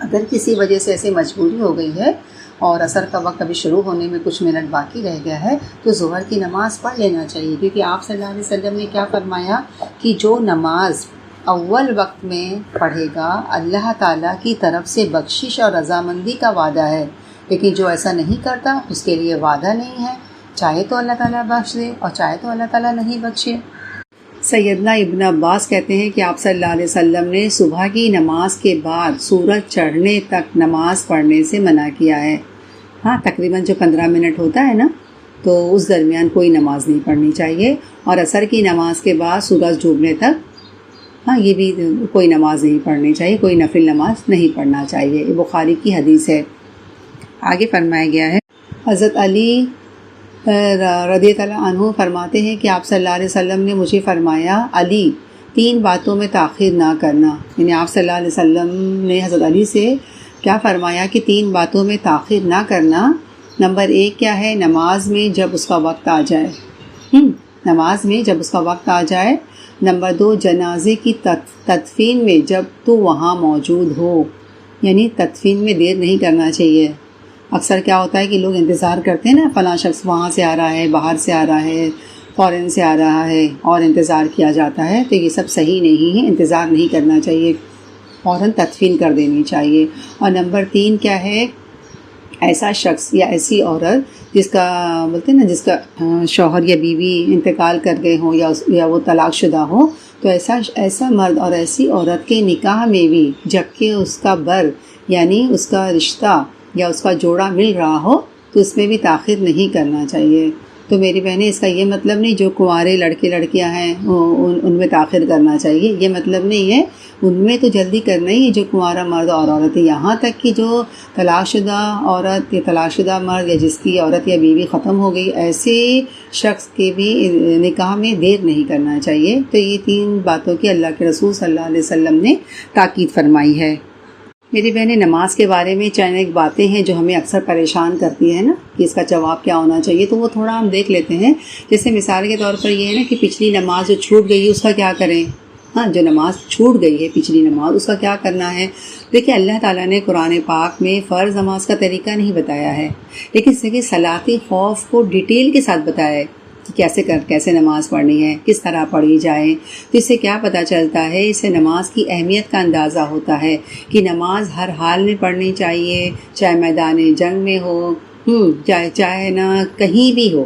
اگر کسی وجہ سے ایسی مجبوری ہو گئی ہے اور عصر کا وقت ابھی شروع ہونے میں کچھ منٹ باقی رہ گیا ہے تو ظہر کی نماز پڑھ لینا چاہیے، کیونکہ آپ صلی اللہ علیہ وسلم نے کیا فرمایا کہ جو نماز اول وقت میں پڑھے گا اللہ تعالیٰ کی طرف سے بخشش اور رضامندی کا وعدہ ہے، لیکن جو ایسا نہیں کرتا اس کے لیے وعدہ نہیں ہے، چاہے تو اللہ تعالیٰ بخش دے اور چاہے تو اللہ تعالیٰ نہیں بخشے۔ سیدنا ابن عباس کہتے ہیں کہ آپ صلی اللہ علیہ وسلم نے صبح کی نماز کے بعد سورج چڑھنے تک نماز پڑھنے سے منع کیا ہے۔ ہاں، تقریباً جو 15 منٹ ہوتا ہے نا، تو اس درمیان کوئی نماز نہیں پڑھنی چاہیے، اور عصر کی نماز کے بعد سورج ڈوبنے تک ہاں یہ بھی کوئی نماز نہیں پڑھنی چاہیے، کوئی نفل نماز نہیں پڑھنا چاہیے۔ یہ بخاری کی حدیث ہے۔ آگے فرمایا گیا ہے، حضرت علی رضی اللہ عنہ فرماتے ہیں کہ آپ صلی اللہ علیہ وسلم نے مجھے فرمایا علی 3 باتوں میں تاخیر نہ کرنا، یعنی آپ صلی اللہ علیہ وسلم نے حضرت علی سے کیا فرمایا کہ 3 باتوں میں تاخیر نہ کرنا، نمبر 1 کیا ہے؟ نماز میں جب اس کا وقت آ جائے، نماز میں جب اس کا وقت آ جائے۔ نمبر 2 جنازے کی تدفین میں جب تو وہاں موجود ہو، یعنی تدفین میں دیر نہیں کرنا چاہیے۔ اکثر کیا ہوتا ہے کہ لوگ انتظار کرتے ہیں نا، فلاں شخص وہاں سے آ رہا ہے، باہر سے آ رہا ہے، فورن سے آ رہا ہے، اور انتظار کیا جاتا ہے، تو یہ سب صحیح نہیں ہے، انتظار نہیں کرنا چاہیے، فوراً تدفین کر دینی چاہیے۔ اور نمبر 3 کیا ہے؟ ایسا شخص یا ایسی عورت جس کا بولتے ہیں نا، جس کا شوہر یا بیوی انتقال کر گئے ہوں یا وہ طلاق شدہ ہو، تو ایسا مرد اور ایسی عورت کے نکاح میں بھی جبکہ اس کا یعنی اس کا رشتہ یا اس کا جوڑا مل رہا ہو تو اس میں بھی تاخیر نہیں کرنا چاہیے۔ تو میری بہنیں، اس کا یہ مطلب نہیں جو کنوارے لڑکے لڑکیاں ہیں ان میں تاخیر کرنا چاہیے، یہ مطلب نہیں ہے، ان میں تو جلدی کرنا ہی ہے جو کنوارا مرد اور عورت ہے، یہاں تک کہ جو طلاق شدہ عورت یا طلاق شدہ مرد یا جس کی عورت یا بیوی ختم ہو گئی، ایسے شخص کے بھی نکاح میں دیر نہیں کرنا چاہیے۔ تو یہ 3 باتوں کی اللہ کے رسول صلی اللہ علیہ وسلم نے تاکید فرمائی ہے۔ میری بہنیں، نماز کے بارے میں چند ایک باتیں ہیں جو ہمیں اکثر پریشان کرتی ہیں نا، کہ اس کا جواب کیا ہونا چاہیے، تو وہ تھوڑا ہم دیکھ لیتے ہیں۔ جیسے مثال کے طور پر یہ ہے نا کہ پچھلی نماز جو چھوٹ گئی ہے اس کا کیا کریں؟ جو نماز چھوٹ گئی ہے پچھلی نماز، اس کا کیا کرنا ہے؟ دیکھیں، اللہ تعالیٰ نے قرآن پاک میں فرض نماز کا طریقہ نہیں بتایا ہے، لیکن اس سے صلاۃ خوف کو ڈیٹیل کے ساتھ بتایا ہے کہ کیسے نماز پڑھنی ہے، کس طرح پڑھی جائے۔ تو اس سے کیا پتہ چلتا ہے؟ اس سے نماز کی اہمیت کا اندازہ ہوتا ہے کہ نماز ہر حال میں پڑھنی چاہیے، چاہے میدان جنگ میں ہو، چاہے نہ کہیں بھی ہو۔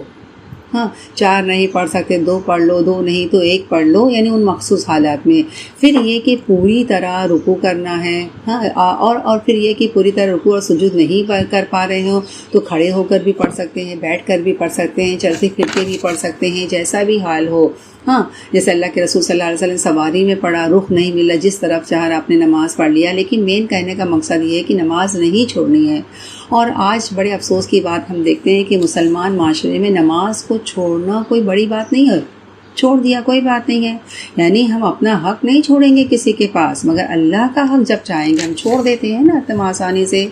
4 نہیں پڑھ سکتے 2 پڑھ لو، 2 نہیں تو 1 پڑھ لو، یعنی ان مخصوص حالات میں۔ پھر یہ کہ پوری طرح رکوع کرنا ہے، اور پھر یہ کہ پوری طرح رکوع اور سجود نہیں کر پا رہے ہوں تو کھڑے ہو کر بھی پڑھ سکتے ہیں، بیٹھ کر بھی پڑھ سکتے ہیں، چلتے پھرتے بھی پڑھ سکتے ہیں، جیسا بھی حال ہو۔ جیسے اللہ کے رسول صلی اللہ علیہ وسلم سواری میں پڑھا، رخ نہیں ملا، جس طرف چاہا آپ نے نماز پڑھ لیا۔ لیکن مین کہنے کا مقصد یہ ہے کہ نماز نہیں چھوڑنی ہے۔ اور آج بڑے افسوس کی بات ہم دیکھتے ہیں کہ مسلمان معاشرے میں نماز کو چھوڑنا کوئی بڑی بات نہیں ہے، چھوڑ دیا کوئی بات نہیں ہے، یعنی ہم اپنا حق نہیں چھوڑیں گے کسی کے پاس، مگر اللہ کا حق جب چاہیں گے ہم چھوڑ دیتے ہیں نا اتنا آسانی سے۔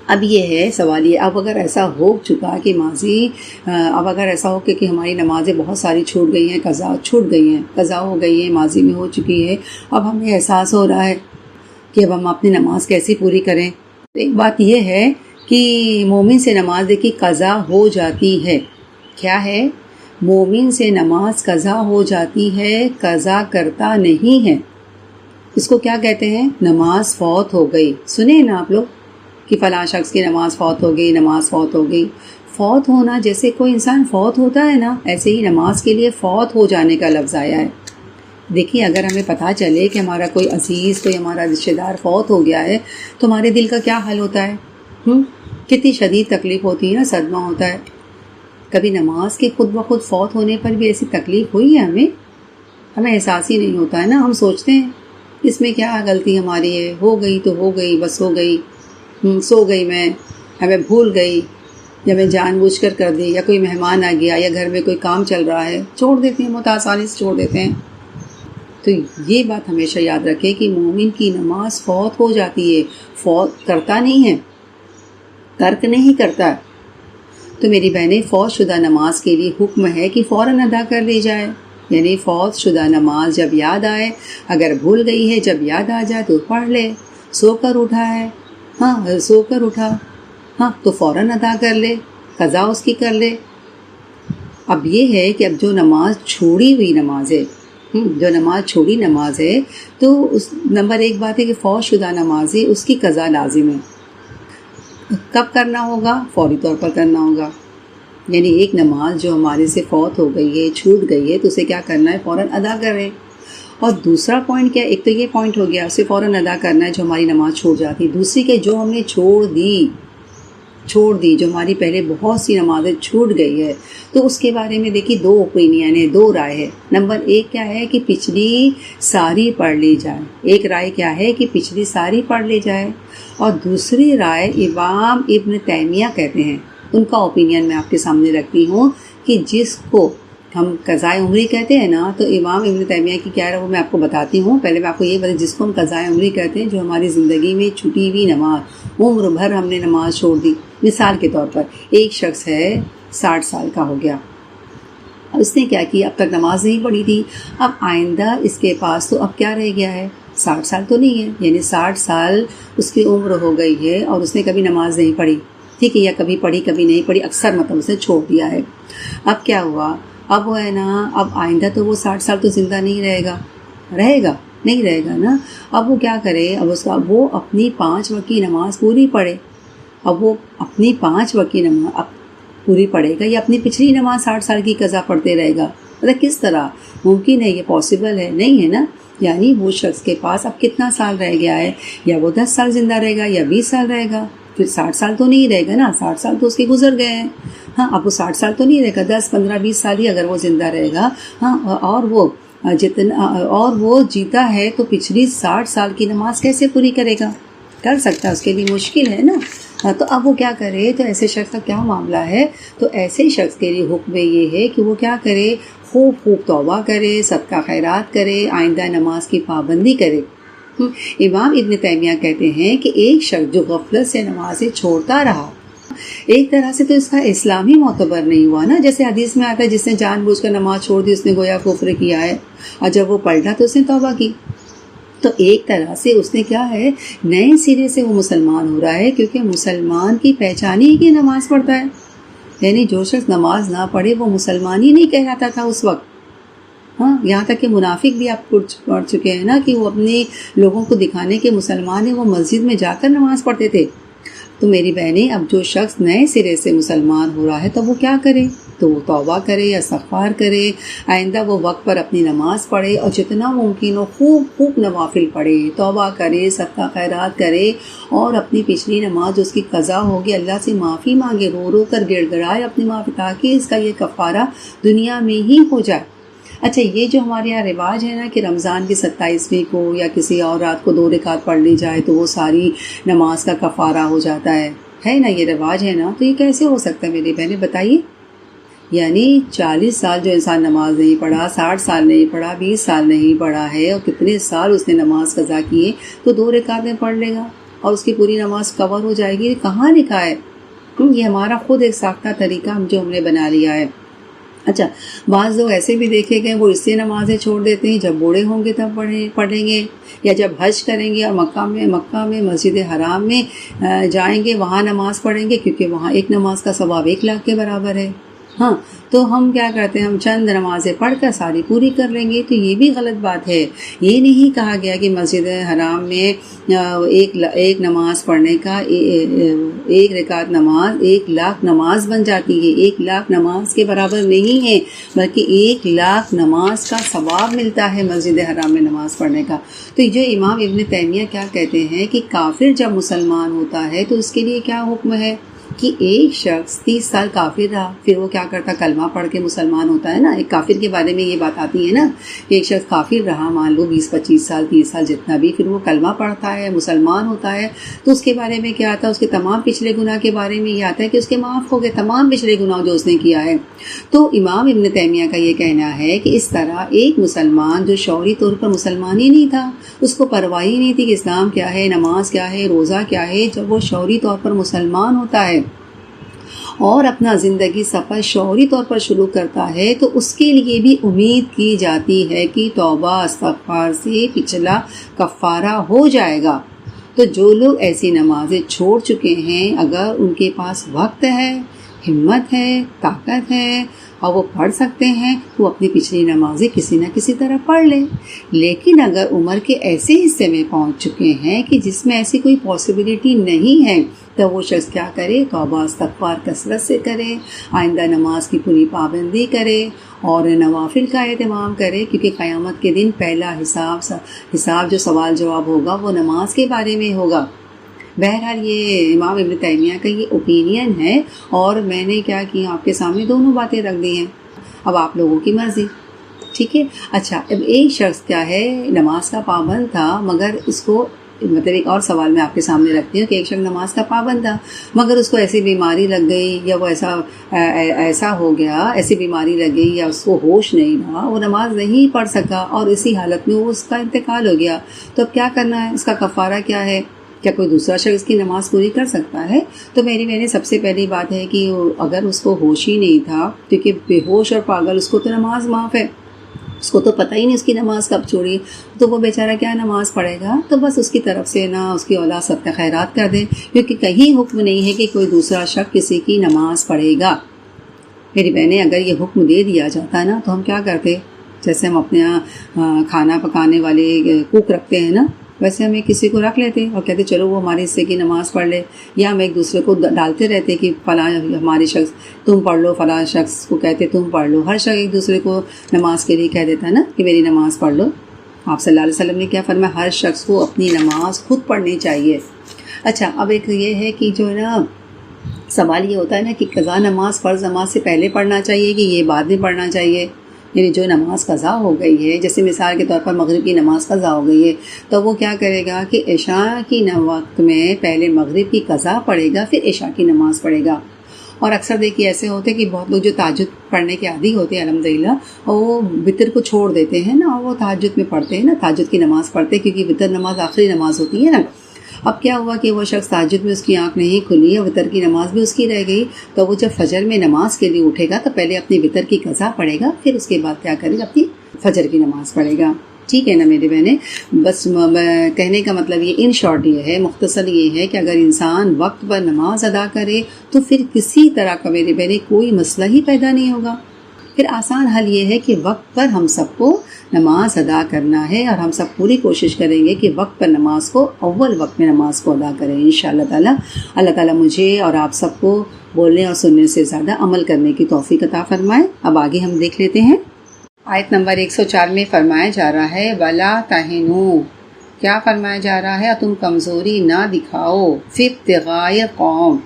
اب یہ ہے سوال، یہ اب اگر ایسا ہو چکا کہ اب اگر ایسا ہو کہ ہماری نمازیں بہت ساری چھوٹ گئی ہیں، قضا ہو گئی ہیں، ماضی میں ہو چکی ہے، اب ہمیں احساس ہو رہا ہے کہ اب ہم اپنی نماز کیسے پوری کریں۔ ایک بات یہ ہے کہ مومن سے نماز کی قضا ہو جاتی ہے۔ کیا ہے؟ مومن سے نماز قضا ہو جاتی ہے، قضا کرتا نہیں ہے۔ اس کو کیا کہتے ہیں؟ نماز فوت ہو گئی۔ سنیں نا آپ لوگ کہ فلاں شخص کی نماز فوت ہو گئی۔ فوت ہونا، جیسے کوئی انسان فوت ہوتا ہے نا، ایسے ہی نماز کے لیے فوت ہو جانے کا لفظ آیا ہے۔ دیکھیے، اگر ہمیں پتہ چلے کہ ہمارا کوئی عزیز، کوئی ہمارا رشتہ دار فوت ہو گیا ہے تو ہمارے دل کا کیا حال ہوتا ہے؟ کتنی شدید تکلیف ہوتی ہے نا، صدمہ ہوتا ہے۔ کبھی نماز کے خود بخود فوت ہونے پر بھی ایسی تکلیف ہوئی ہے ہمیں احساس ہی نہیں ہوتا ہے نا۔ ہم سوچتے ہیں اس میں کیا غلطی ہماری ہے، ہو گئی تو ہو گئی، بس ہو گئی، سو گئی میں بھول گئی، یا میں جان بوجھ کر دی، یا کوئی مہمان آ گیا، یا گھر میں کوئی کام چل رہا ہے، چھوڑ دیتے ہیں، بہت آسانی سے چھوڑ دیتے ہیں۔ تو یہ بات ہمیشہ یاد رکھے کہ مومن کی نماز فوت ہو جاتی ہے، فوت کرتا نہیں ہے، ترک نہیں کرتا۔ تو میری بہنیں، فوت شدہ نماز کے لیے حکم ہے کہ فوراً ادا کر لی جائے، یعنی فوت شدہ نماز جب یاد آئے، اگر بھول گئی ہے جب یاد آ جائے تو پڑھ لے، سو کر اٹھا تو فوراً ادا کر لے، قضا اس کی کر لے۔ اب یہ ہے کہ اب جو نماز چھوڑی ہوئی نماز ہے، تو اس نمبر 1 بات ہے کہ فوت شدہ نماز ہے، اس کی قضا لازم ہے۔ کب کرنا ہوگا؟ فوری طور پر کرنا ہوگا، یعنی ایک نماز جو ہمارے سے فوت ہو گئی ہے، چھوٹ گئی ہے، تو اسے کیا کرنا ہے؟ فوراً ادا کریں۔ اور دوسرا پوائنٹ کیا؟ ایک تو یہ پوائنٹ ہو گیا، اسے فوراً ادا کرنا ہے جو ہماری نماز چھوٹ جاتی۔ دوسری کہ جو ہم نے چھوڑ دی، جو ہماری پہلے بہت سی نمازیں چھوٹ گئی ہے، تو اس کے بارے میں دیکھیے 2 اوپینین ہے، 2 رائے ہے۔ نمبر 1 کیا ہے کہ پچھلی ساری پڑھ لی جائے، ایک رائے کیا ہے کہ پچھلی ساری پڑھ لی جائے، اور دوسری رائے امام ابن تیمیہ کہتے ہیں، ان کا اوپینین میں آپ کے سامنے رکھتی ہوں کہ جس کو ہم قضائے عمری کہتے ہیں نا، تو امام ابن تیمیہ کی کیا ہے وہ میں آپ کو بتاتی ہوں. پہلے میں آپ کو یہ بتا، جس کو ہم قضائے عمری کہتے ہیں، جو ہماری زندگی میں چھٹی ہوئی نماز، عمر بھر ہم نے نماز چھوڑ دی. مثال کے طور پر ایک شخص ہے 60 سال کا ہو گیا، اس نے کیا کیا، اب تک نماز نہیں پڑھی تھی. اب آئندہ اس کے پاس تو اب کیا رہ گیا ہے، 60 سال تو نہیں ہے، یعنی 60 سال اس کی عمر ہو گئی ہے اور اس نے کبھی نماز نہیں پڑھی. ٹھیک ہے، یا کبھی پڑھی کبھی نہیں پڑھی، اکثر مطلب اسے چھوڑ دیا ہے. اب کیا ہوا، اب وہ ہے نا، اب آئندہ تو وہ 60 سال تو زندہ نہیں رہے گا نہیں رہے گا نا. اب وہ کیا کرے، اب وہ اپنی 5 وقت کی نماز پوری پڑھے. اب وہ اپنی 5 وقت کی نماز پوری پڑھے گا یا اپنی پچھلی نماز 60 سال کی قضا پڑھتے رہے گا؟ مطلب کس طرح ممکن ہے، یہ پاسبل ہے نہیں ہے نا. یعنی وہ شخص کے پاس اب کتنا سال رہ گیا ہے، یا وہ 10 سال زندہ رہے گا یا 20 سال رہے گا. پھر 60 سال تو نہیں رہے گا نا، 60 سال تو اس کے گزر گئے ہیں. ہاں، اب وہ 60 سال تو نہیں رہے گا، 10 15 20 سال ہی اگر وہ زندہ رہے گا. ہاں، اور وہ جیتا ہے تو پچھلی 60 سال کی نماز کیسے پوری کرے گا؟ کر سکتا، اس کے لیے مشکل ہے نا. تو اب وہ کیا کرے، تو ایسے شخص کا کیا معاملہ ہے؟ تو ایسے شخص کے لیے حکم یہ ہے کہ وہ کیا کرے، خوب توبہ کرے، صدقہ خیرات کرے، آئندہ نماز کی پابندی کرے. امام ابن تیمیہ کہتے ہیں کہ ایک شخص جو غفلت سے نمازیں چھوڑتا رہا، ایک طرح سے تو اس کا اسلامی معتبر نہیں ہوا نا. جیسے حدیث میں آتا ہے، جس نے جان بوجھ کر نماز چھوڑ دی اس نے گویا کفر کیا ہے، اور جب وہ پلٹا تو اس نے توبہ کی. تو ایک طرح سے اس نے کیا ہے، نئے سرے سے وہ مسلمان ہو رہا ہے، کیونکہ مسلمان کی پہچان ہی کہ نماز پڑھتا ہے. یعنی جو شخص نماز نہ پڑھے وہ مسلمان ہی نہیں کہلاتا تھا اس وقت. ہاں، یہاں تک کہ منافق بھی آپ پڑھ چکے ہیں نا، کہ وہ اپنے لوگوں کو دکھانے کے مسلمان ہیں، وہ مسجد میں جا کر نماز پڑھتے تھے. تو میری بہنیں، اب جو شخص نئے سرے سے مسلمان ہو رہا ہے تو وہ کیا کرے، تو وہ توبہ کرے یا استغفار کرے، آئندہ وہ وقت پر اپنی نماز پڑھے، اور جتنا ممکن ہو خوب نوافل پڑھے، توبہ کرے، صدقہ خیرات کرے، اور اپنی پچھلی نماز جو اس کی قضا ہوگی اللہ سے معافی مانگے، رو کر گڑ گڑائے اپنی معافی، تاکہ اس کا یہ کفارہ دنیا میں ہی ہو جائے. اچھا، یہ جو ہمارے یہاں رواج ہے نا کہ رمضان کی 27ویں کو یا کسی اور رات کو 2 رکعت پڑھ لی جائے تو وہ ساری نماز کا کفارہ ہو جاتا ہے نا، یہ رواج ہے نا. تو یہ کیسے ہو سکتا ہے میری بہنیں بتائیے؟ یعنی 40 سال جو انسان نماز نہیں پڑھا، 60 سال نہیں پڑھا، 20 سال نہیں پڑھا ہے، اور کتنے سال اس نے نماز قضا کیے، تو 2 رکعت میں پڑھ لے گا اور اس کی پوری نماز کور ہو جائے گی. کہاں لکھا ہے؟ یہ ہمارا خود ایک ساختہ طریقہ جو ہم نے بنا لیا ہے. اچھا، بعض لوگ ایسے بھی دیکھے گئے، وہ اس سے نمازیں چھوڑ دیتے ہیں، جب بوڑھے ہوں گے تب پڑھیں گے، یا جب حج کریں گے اور مکہ میں مسجد حرام میں جائیں گے، وہاں نماز پڑھیں گے، کیونکہ وہاں ایک نماز کا ثواب 1 لاکھ کے برابر ہے. ہاں، تو ہم کیا کرتے ہیں، ہم چند نمازیں پڑھ کر ساری پوری کر لیں گے. تو یہ بھی غلط بات ہے. یہ نہیں کہا گیا کہ مسجد حرام میں ایک نماز پڑھنے کا 1 رکعت نماز 1 لاکھ نماز بن جاتی ہے. 1 لاکھ نماز کے برابر نہیں ہے، بلکہ 1 لاکھ نماز کا ثواب ملتا ہے مسجد حرام میں نماز پڑھنے کا. تو جو امام ابن تیمیہ کیا کہتے ہیں کہ کافر جب مسلمان ہوتا ہے تو اس کے لیے کیا حکم ہے کہ ایک شخص 30 سال کافر رہا، پھر وہ کیا کرتا، کلمہ پڑھ کے مسلمان ہوتا ہے نا. ایک کافر کے بارے میں یہ بات آتی ہے نا کہ ایک شخص کافر رہا، مان لو 20 25 سال 30 سال جتنا بھی، پھر وہ کلمہ پڑھتا ہے، مسلمان ہوتا ہے، تو اس کے بارے میں کیا آتا ہے، اس کے تمام پچھلے گناہ کے بارے میں یہ آتا ہے کہ اس کے معاف ہو گئے تمام پچھلے گناہ جو اس نے کیا ہے. تو امام ابن تیمیہ کا یہ کہنا ہے کہ اس طرح ایک مسلمان جو شعوری طور پر مسلمان ہی نہیں تھا، اس کو پرواہ ہی نہیں تھی کہ اسلام کیا ہے، نماز کیا ہے، روزہ کیا ہے، جب وہ شعوری طور پر مسلمان ہوتا ہے اور اپنا زندگی سفر شعوری طور پر شروع کرتا ہے، تو اس کے لیے بھی امید کی جاتی ہے کہ توبہ استغفار سے پچھلا کفارہ ہو جائے گا. تو جو لوگ ایسی نمازیں چھوڑ چکے ہیں، اگر ان کے پاس وقت ہے، ہمت ہے، طاقت ہے اور وہ پڑھ سکتے ہیں، تو وہ اپنی پچھلی نمازیں کسی نہ کسی طرح پڑھ لیں. لیکن اگر عمر کے ایسے حصے میں پہنچ چکے ہیں کہ جس میں ایسی کوئی پاسبلٹی نہیں ہے، تو وہ شخص کیا کرے، توبہ استغفار کثرت سے کرے، آئندہ نماز کی پوری پابندی کرے اور نوافل کا اہتمام کرے، کیونکہ قیامت کے دن پہلا حساب جو سوال جواب ہوگا وہ نماز کے بارے میں ہوگا. بہرحال یہ امام ابن تیمیہ کا یہ اوپینین ہے، اور میں نے کیا کیا، آپ کے سامنے دونوں باتیں رکھ دی ہیں. اب آپ لوگوں کی مرضی، ٹھیک ہے. اچھا، اب ایک شخص کیا ہے، نماز کا پابند تھا، مگر اس کو مطلب ایک اور سوال میں آپ کے سامنے رکھتی ہوں کہ ایک شخص نماز کا پابند تھا مگر اس کو ایسی بیماری لگ گئی یا وہ ایسا ہو گیا، ایسی بیماری لگ گئی یا اس کو ہوش نہیں رہا، وہ نماز نہیں پڑھ سکا اور اسی حالت میں وہ اس کا انتقال ہو گیا، تو اب کیا کرنا ہے؟ اس کا کفارہ کیا ہے؟ کیا کوئی دوسرا شخص کی نماز پوری کر سکتا ہے؟ تو میری بہنیں سب سے پہلی بات ہے کہ اگر اس کو ہوش ہی نہیں تھا، کیونکہ بے ہوش اور پاگل اس کو تو نماز معاف ہے، اس کو تو پتہ ہی نہیں اس کی نماز کب چھوڑی، تو وہ بیچارہ کیا نماز پڑھے گا؟ تو بس اس کی طرف سے نا اس کی اولاد صدقہ خیرات کر دیں، کیونکہ کہیں حکم نہیں ہے کہ کوئی دوسرا شخص کسی کی نماز پڑھے گا۔ میری بہنیں اگر یہ حکم دے دیا جاتا ہے نا تو ہم کیا کرتے؟ جیسے ہم اپنے یہاں کھانا پکانے والے کوک رکھتے ہیں نا، ویسے ہم کسی کو رکھ لیتے اور کہتے چلو وہ ہمارے حصے کی نماز پڑھ لے، یا ہم ایک دوسرے کو ڈالتے رہتے کہ فلاں ہمارے شخص تم پڑھ لو، فلاں شخص کو کہتے تم پڑھ لو، ہر شخص ایک دوسرے کو نماز کے لیے کہہ دیتا ہے نا کہ میری نماز پڑھ لو۔ آپ صلی اللہ علیہ وسلم نے کیا فرمایا؟ ہر شخص کو اپنی نماز خود پڑھنی چاہیے۔ اچھا، اب ایک یہ ہے کہ جو ہے نا سوال یہ ہوتا ہے نا کہ قضا نماز فرض نماز سے پہلے پڑھنا چاہیے کہ یہ بعد میں پڑھنا چاہیے؟ یعنی جو نماز قضا ہو گئی ہے، جیسے مثال کے طور پر مغرب کی نماز قضا ہو گئی ہے، تو وہ کیا کرے گا کہ عشاء کی وقت میں پہلے مغرب کی قضا پڑھے گا، پھر عشاء کی نماز پڑھے گا۔ اور اکثر دیکھیے ایسے ہوتے کہ بہت لوگ جو تہجد پڑھنے کے عادی ہوتے ہیں الحمدللہ، وہ وتر کو چھوڑ دیتے ہیں نا، وہ تہجد میں پڑھتے ہیں نا، تہجد کی نماز پڑھتے ہیں، کیونکہ وتر نماز آخری نماز ہوتی ہے نا۔ اب کیا ہوا کہ وہ شخص تہجد میں اس کی آنکھ نہیں کھلی ہے، وتر کی نماز بھی اس کی رہ گئی، تو وہ جب فجر میں نماز کے لیے اٹھے گا تو پہلے اپنی وتر کی قضا پڑھے گا، پھر اس کے بعد کیا کرے گا؟ اپنی فجر کی نماز پڑھے گا۔ ٹھیک ہے نا میری بہنیں؟ بس کہنے کا مطلب یہ ان شارٹ یہ ہے، مختصر یہ ہے کہ اگر انسان وقت پر نماز ادا کرے تو پھر کسی طرح کا میری بہنیں کوئی مسئلہ ہی پیدا نہیں ہوگا۔ پھر آسان حل یہ ہے کہ وقت پر ہم سب کو نماز ادا کرنا ہے، اور ہم سب پوری کوشش کریں گے کہ وقت پر نماز کو، اول وقت میں نماز کو ادا کریں انشاءاللہ تعالی۔ اللہ تعالیٰ مجھے اور آپ سب کو بولنے اور سننے سے زیادہ عمل کرنے کی توفیق عطا فرمائے۔ اب آگے ہم دیکھ لیتے ہیں۔ آیت نمبر 104 میں فرمایا جا رہا ہے وَلَا تَهِنُوا، کیا فرمایا جا رہا ہے؟ اور تم کمزوری نہ دکھاؤ فِي ابْتِغَاءِ قوم،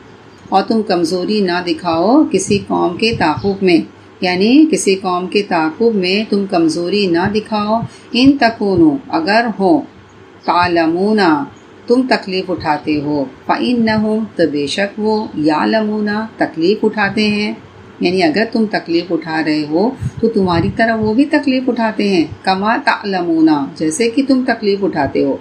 اور تم کمزوری نہ دکھاؤ کسی قوم کے تعاقب میں، یعنی کسی قوم کے تعاقب میں تم کمزوری نہ دکھاؤ۔ ان تکونوا، اگر ہو، تعلمون، تم تکلیف اٹھاتے ہو، فإنہم، تو بے شک وہ، یعلمون، تکلیف اٹھاتے ہیں، یعنی اگر تم تکلیف اٹھا رہے ہو تو تمہاری طرح وہ بھی تکلیف اٹھاتے ہیں، کما تعلمون، جیسے کہ تم تکلیف اٹھاتے ہو۔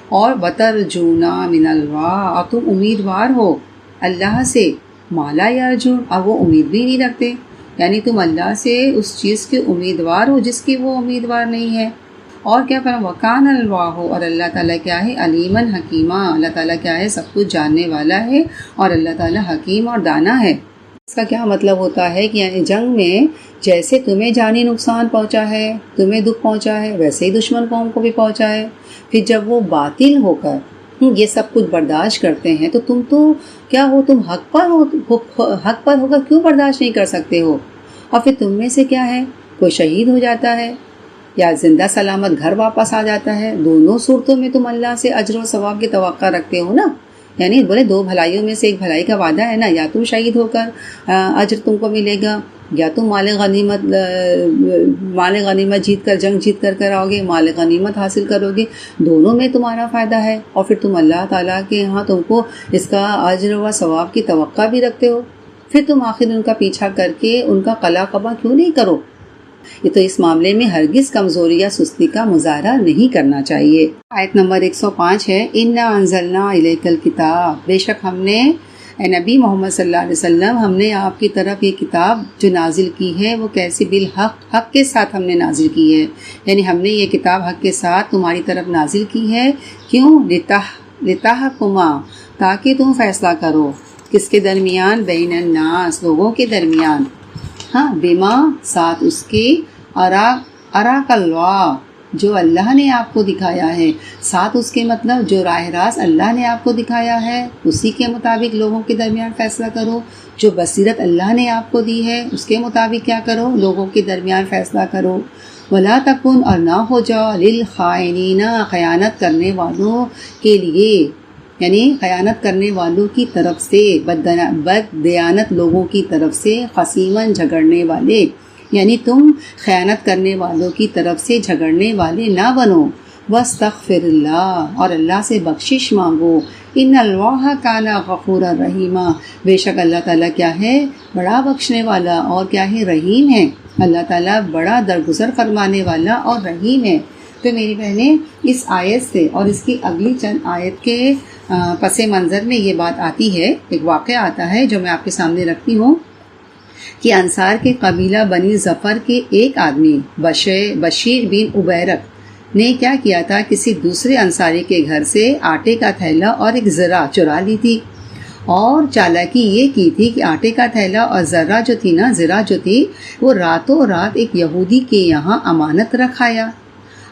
اور وترجون من اللہ، اور تم امیدوار ہو اللہ سے، ما لا یرجون، اور وہ امید بھی نہیں رکھتے، یعنی تم اللہ سے اس چیز کے امیدوار ہو جس کی وہ امیدوار نہیں ہے۔ اور کیا فرمایا؟ وکان اللہ، اور اللہ تعالیٰ کیا ہے؟ علیما حکیمہ، اللہ تعالیٰ کیا ہے؟ سب کچھ جاننے والا ہے، اور اللہ تعالیٰ حکیم اور دانا ہے۔ اس کا کیا مطلب ہوتا ہے کہ یعنی جنگ میں جیسے تمہیں جانی نقصان پہنچا ہے، تمہیں دکھ پہنچا ہے، ویسے ہی دشمن قوم کو بھی پہنچا ہے، پھر جب وہ باطل ہو کر یہ سب کچھ برداشت کرتے ہیں تو تم تو کیا ہو؟ تم حق پر ہو کر کیوں برداشت نہیں کر سکتے ہو؟ اور پھر تم میں سے کیا ہے؟ کوئی شہید ہو جاتا ہے یا زندہ سلامت گھر واپس آ جاتا ہے، دونوں صورتوں میں تم اللہ سے اجر و ثواب کی توقع رکھتے ہو نا، یعنی بولے دو بھلائیوں میں سے ایک بھلائی کا وعدہ ہے نا، یا تم شہید ہو کر اجر تم کو ملے گا، یا تم مال غنیمت جنگ جیت کر آؤ گے، مال غنیمت حاصل کرو گے، دونوں میں تمہارا فائدہ ہے، اور پھر تم اللہ تعالیٰ کے ہاں تم کو اس کا اجر و ثواب کی توقع بھی رکھتے ہو، پھر تم آخر ان کا پیچھا کر کے ان کا قلع قبا کیوں نہیں کرو؟ یہ تو اس معاملے میں ہرگز کمزوری یا سستی کا مظاہرہ نہیں کرنا چاہیے۔ آیت نمبر 105 ہے اِنَّا أَنزَلْنَا إِلَيْكَ الْكِتَابَ، بے شک ہم نے، اے نبی محمد صلی اللہ علیہ وسلم، ہم نے آپ کی طرف یہ کتاب جو نازل کی ہے وہ کیسی؟ بالحق، حق کے ساتھ ہم نے نازل کی ہے، یعنی ہم نے یہ کتاب حق کے ساتھ تمہاری طرف نازل کی ہے۔ کیوں؟ لِتَحْكُمَ، تاکہ تم فیصلہ کرو، کس کے درمیان؟ بین الناس، لوگوں کے درمیان، ہاں، بما، ساتھ اس کے، اراک اللہ، جو اللہ نے آپ کو دکھایا ہے، ساتھ اس کے مطلب جو راہ راست اللہ نے آپ کو دکھایا ہے اسی کے مطابق لوگوں کے درمیان فیصلہ کرو، جو بصیرت اللہ نے آپ کو دی ہے اس کے مطابق کیا کرو؟ لوگوں کے درمیان فیصلہ کرو۔ ولا تکن، اور نہ ہو جاؤ، للخائنین، خیانت کرنے والوں کے لیے، یعنی خیانت کرنے والوں کی طرف سے، بد دیانت لوگوں کی طرف سے، خصیمن، جھگڑنے والے، یعنی تم خیانت کرنے والوں کی طرف سے جھگڑنے والے نہ بنو۔ واستغفر اللہ، اور اللہ سے بخشش مانگو، ان اللہ کان غفورا رحیما، بے شک اللہ تعالیٰ کیا ہے، بڑا بخشنے والا اور کیا ہے، رحیم ہے۔ اللہ تعالیٰ بڑا درگزر فرمانے والا اور رحیم ہے۔ تو میری بہنیں، اس آیت سے اور اس کی اگلی چند آیت کے پس منظر میں یہ بات آتی ہے، ایک واقعہ آتا ہے جو میں آپ کے سامنے رکھتی ہوں، کہ انصار کے قبیلہ بنی ظفر کے ایک آدمی بشیر بن عبیرق نے کیا کیا تھا، کسی دوسرے انصاری کے گھر سے آٹے کا تھیلا اور ایک ذرہ چرا لی تھی، اور چالاکی یہ کی تھی کہ آٹے کا تھیلا اور ذرہ جو تھی نا، ذرہ جو تھی، وہ راتوں رات ایک یہودی کے یہاں امانت رکھایا۔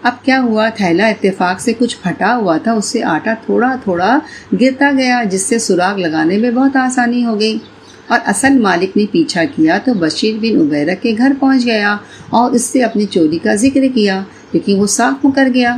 اب کیا ہوا، تھیلا اتفاق سے کچھ پھٹا ہوا تھا، اس سے آٹا تھوڑا تھوڑا گرتا گیا، جس سے سراغ لگانے میں بہت آسانی ہو گئی، اور اصل مالک نے پیچھا کیا تو بشیر بن عبیرق کے گھر پہنچ گیا اور اس سے اپنی چوری کا ذکر کیا، لیکن وہ صاف مکر گیا،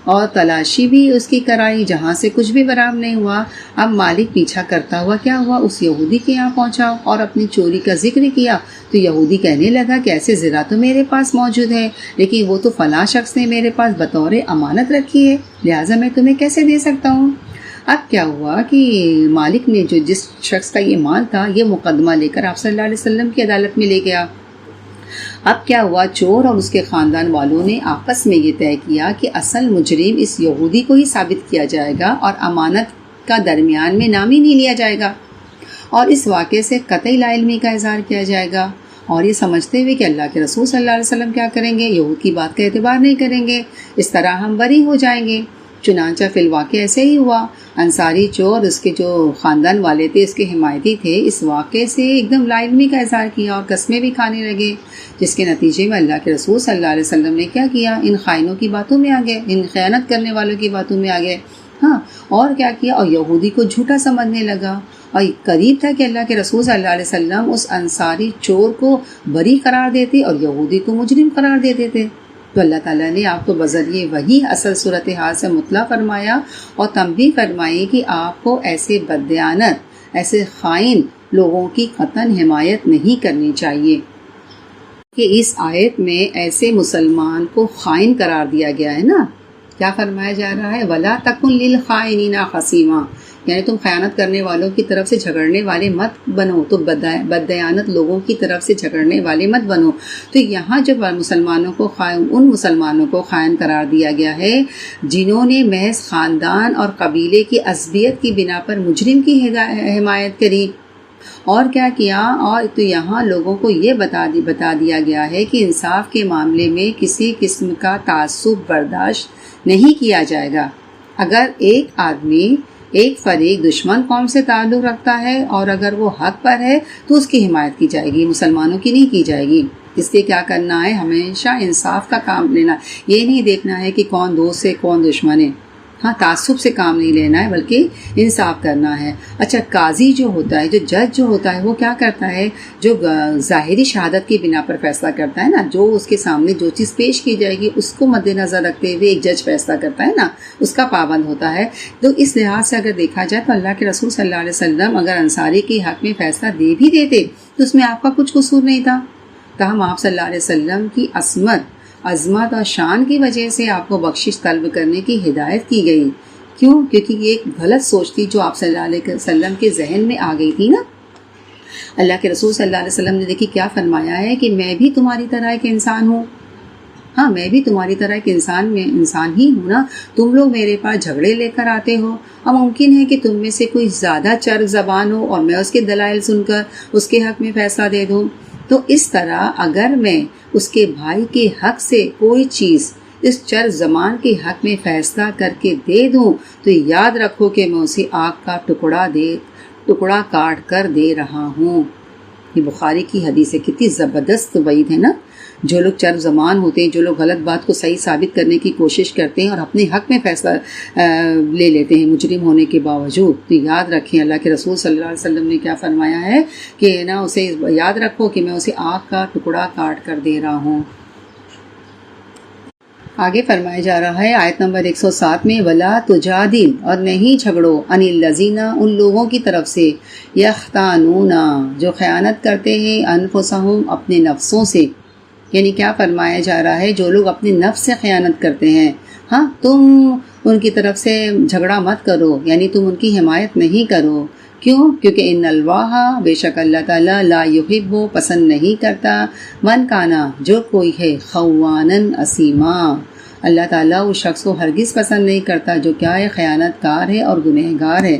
اور تلاشی بھی اس کی کرائی، جہاں سے کچھ بھی برآمد نہیں ہوا۔ اب مالک پیچھا کرتا ہوا کیا ہوا، اس یہودی کے یہاں پہنچا اور اپنی چوری کا ذکر کیا، تو یہودی کہنے لگا کہ ایسے ذرا تو میرے پاس موجود ہے، لیکن وہ تو فلاں شخص نے میرے پاس بطور امانت رکھی ہے، لہٰذا میں تمہیں کیسے دے سکتا ہوں۔ اب کیا ہوا کہ مالک نے جس شخص کا یہ مال تھا، یہ مقدمہ لے کر آپ صلی اللہ علیہ وسلم کی عدالت میں لے گیا۔ اب کیا ہوا، چور اور اس کے خاندان والوں نے آپس میں یہ طے کیا کہ اصل مجرم اس یہودی کو ہی ثابت کیا جائے گا اور امانت کا درمیان میں نام ہی نہیں لیا جائے گا، اور اس واقعے سے قطعی لا علمی کا اظہار کیا جائے گا، اور یہ سمجھتے ہوئے کہ اللہ کے رسول صلی اللہ علیہ وسلم کیا کریں گے، یہود کی بات کا اعتبار نہیں کریں گے، اس طرح ہم بری ہو جائیں گے۔ چنانچہ فی الواقع ایسے ہی ہوا، انصاری چور اس کے جو خاندان والے تھے، اس کے حمایتی تھے، اس واقعے سے ایک دم لا علمی کا اظہار کیا اور قسمیں بھی کھانے لگے، جس کے نتیجے میں اللہ کے رسول صلی اللہ علیہ وسلم نے کیا کیا، ان خائنوں کی باتوں میں آ گئے، ان خیانت کرنے والوں کی باتوں میں آ گئے، ہاں، اور کیا کیا، اور یہودی کو جھوٹا سمجھنے لگا، اور قریب تھا کہ اللہ کے رسول صلی اللہ علیہ وسلم اس انصاری چور کو بری قرار دیتے اور یہودی کو مجرم قرار دیتے تھے۔ تو اللہ تعالیٰ نے آپ کو بذریعہ وہی اصل صورتحال سے مطلع فرمایا اور تنبیہ فرمائی کہ آپ کو ایسے بددیانت، ایسے خائن لوگوں کی قطعاً حمایت نہیں کرنی چاہیے، کہ اس آیت میں ایسے مسلمان کو خائن قرار دیا گیا ہے نا، کیا فرمایا جا رہا ہے، وَلَا تَكُنْ لِلْخَائِنِينَ خَصِيمًا، یعنی تم خیانت کرنے والوں کی طرف سے جھگڑنے والے مت بنو، تو بددیانت لوگوں کی طرف سے جھگڑنے والے مت بنو۔ تو یہاں جب مسلمانوں کو ان مسلمانوں کو خائن قرار دیا گیا ہے جنہوں نے محض خاندان اور قبیلے کی عصبیت کی بنا پر مجرم کی حمایت کری، اور کیا کیا، اور تو یہاں لوگوں کو یہ بتا دیا گیا ہے کہ انصاف کے معاملے میں کسی قسم کا تعصب برداشت نہیں کیا جائے گا۔ اگر ایک آدمی ایک فریق دشمن قوم سے تعلق رکھتا ہے اور اگر وہ حق پر ہے تو اس کی حمایت کی جائے گی، مسلمانوں کی نہیں کی جائے گی۔ اس لیے کیا کرنا ہے، ہمیشہ انصاف کا کام لینا، یہ نہیں دیکھنا ہے کہ کون دوست ہے کون دشمن ہے، ہاں، تعصب سے کام نہیں لینا ہے بلکہ انصاف کرنا ہے۔ اچھا، قاضی جو ہوتا ہے، جو جج جو ہوتا ہے، وہ کیا کرتا ہے، جو ظاہری شہادت کی بنا پر فیصلہ کرتا ہے نا، جو اس کے سامنے جو چیز پیش کی جائے گی اس کو مد نظر رکھتے ہوئے ایک جج فیصلہ کرتا ہے نا، اس کا پابند ہوتا ہے۔ تو اس لحاظ سے اگر دیکھا جائے تو اللہ کے رسول صلی اللہ علیہ وسلم اگر انصاری کے حق میں فیصلہ دے بھی دیتے تو اس میں آپ کا کچھ قصور نہیں تھا، تاہم آپ صلی اللہ علیہ وسلم کی عظمت اور شان کی وجہ سے آپ کو بخشش طلب کرنے کی ہدایت کی گئی۔ کیوں؟ کیونکہ یہ ایک غلط سوچ تھی جو آپ صلی اللہ علیہ وسلم کے ذہن میں آ گئی تھی نا۔ اللہ کے رسول صلی اللہ علیہ وسلم نے دیکھی کیا فرمایا ہے کہ میں بھی تمہاری طرح ایک انسان ہوں، ہاں، میں بھی تمہاری طرح ایک انسان ہی ہوں نا، تم لوگ میرے پاس جھگڑے لے کر آتے ہو، اور ممکن ہے کہ تم میں سے کوئی زیادہ چرب زبان ہو اور میں اس کے دلائل سن کر اس کے حق میں فیصلہ دے دوں۔ تو اس طرح اگر میں اس کے بھائی کے حق سے کوئی چیز اس چر زمان کے حق میں فیصلہ کر کے دے دوں تو یاد رکھو کہ میں اسے آگ کا ٹکڑا کاٹ کر دے رہا ہوں۔ یہ بخاری کی حدیث ہے، کتنی زبردست وعید ہے نا۔ جو لوگ چرب زمان ہوتے ہیں، جو لوگ غلط بات کو صحیح ثابت کرنے کی کوشش کرتے ہیں اور اپنے حق میں فیصلہ لے لیتے ہیں مجرم ہونے کے باوجود، تو یاد رکھیں اللہ کے رسول صلی اللہ علیہ وسلم نے کیا فرمایا ہے کہ نا، اسے یاد رکھو کہ میں اسے آگ کا ٹکڑا کاٹ کر دے رہا ہوں۔ آگے فرمایا جا رہا ہے آیت نمبر 107 میں، وَلَا تُجَادِلْ، اور نہیں جھگڑو، عَنِ الَّذِينَ، ان لوگوں کی طرف سے، يَخْتَانُونَ، جو خیانت کرتے ہیں، أَنفُسَهُمْ، اپنے نفسوں سے، یعنی کیا فرمایا جا رہا ہے، جو لوگ اپنے نفس سے خیانت کرتے ہیں، ہاں تم ان کی طرف سے جھگڑا مت کرو، یعنی تم ان کی حمایت نہیں کرو. کیوں؟ کیونکہ ان اللہ بے شک اللہ تعالیٰ لا یحب پسند نہیں کرتا من کانا جو کوئی ہے خوانن اسیما، اللہ تعالیٰ اس شخص کو ہرگز پسند نہیں کرتا جو کیا ہے خیانت کار ہے اور گنہگار ہے.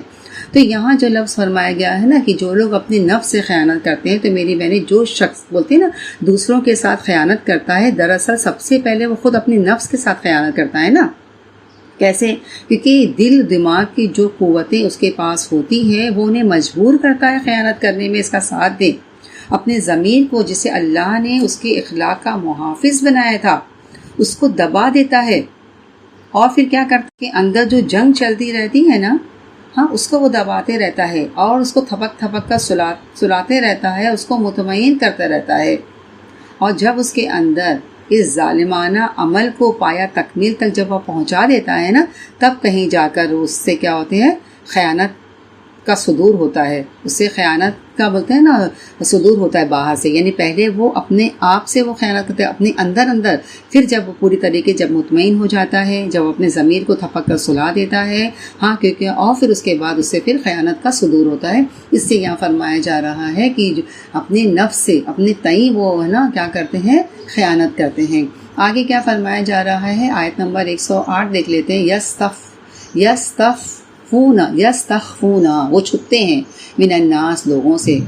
تو یہاں جو لفظ فرمایا گیا ہے نا کہ جو لوگ اپنی نفس سے خیانت کرتے ہیں، تو میری بہنیں جو شخص بولتے ہیں نا دوسروں کے ساتھ خیانت کرتا ہے، دراصل سب سے پہلے وہ خود اپنی نفس کے ساتھ خیانت کرتا ہے نا. کیسے؟ کیونکہ دل دماغ کی جو قوتیں اس کے پاس ہوتی ہیں وہ انہیں مجبور کرتا ہے خیانت کرنے میں، اس کا ساتھ دے. اپنے ضمیر کو جسے اللہ نے اس کے اخلاق کا محافظ بنایا تھا اس کو دبا دیتا ہے، اور پھر کیا کرتا ہے کہ اندر جو جنگ چلتی رہتی ہے نا، ہاں اس کو وہ دباتے رہتا ہے اور اس کو تھپک تھپک کر سلاتے رہتا ہے، اس کو مطمئن کرتا رہتا ہے. اور جب اس کے اندر اس ظالمانہ عمل کو پایا تکمیل تک جب وہ پہنچا دیتا ہے نا، تب کہیں جا کر اس سے کیا ہوتے ہیں خیانت کا صدور ہوتا ہے، اس سے خیانت کا بولتے ہیں نا صدور ہوتا ہے باہر سے. یعنی پہلے وہ اپنے آپ سے وہ خیانت کرتے ہیں اپنے اندر، پھر جب وہ پوری طریقے جب مطمئن ہو جاتا ہے، جب اپنے ضمیر کو تھپک کر سلا دیتا ہے، ہاں کیونکہ اور پھر اس کے بعد اس سے پھر خیانت کا صدور ہوتا ہے. اس سے یہاں فرمایا جا رہا ہے کہ اپنے نفس سے اپنے تئیں وہ ہے نا کیا کرتے ہیں خیانت کرتے ہیں. آگے کیا فرمایا جا رہا ہے آیت نمبر 108 دیکھ لیتے ہیں. یستخفون وہ چھپتے ہیں من الناس لوگوں سے،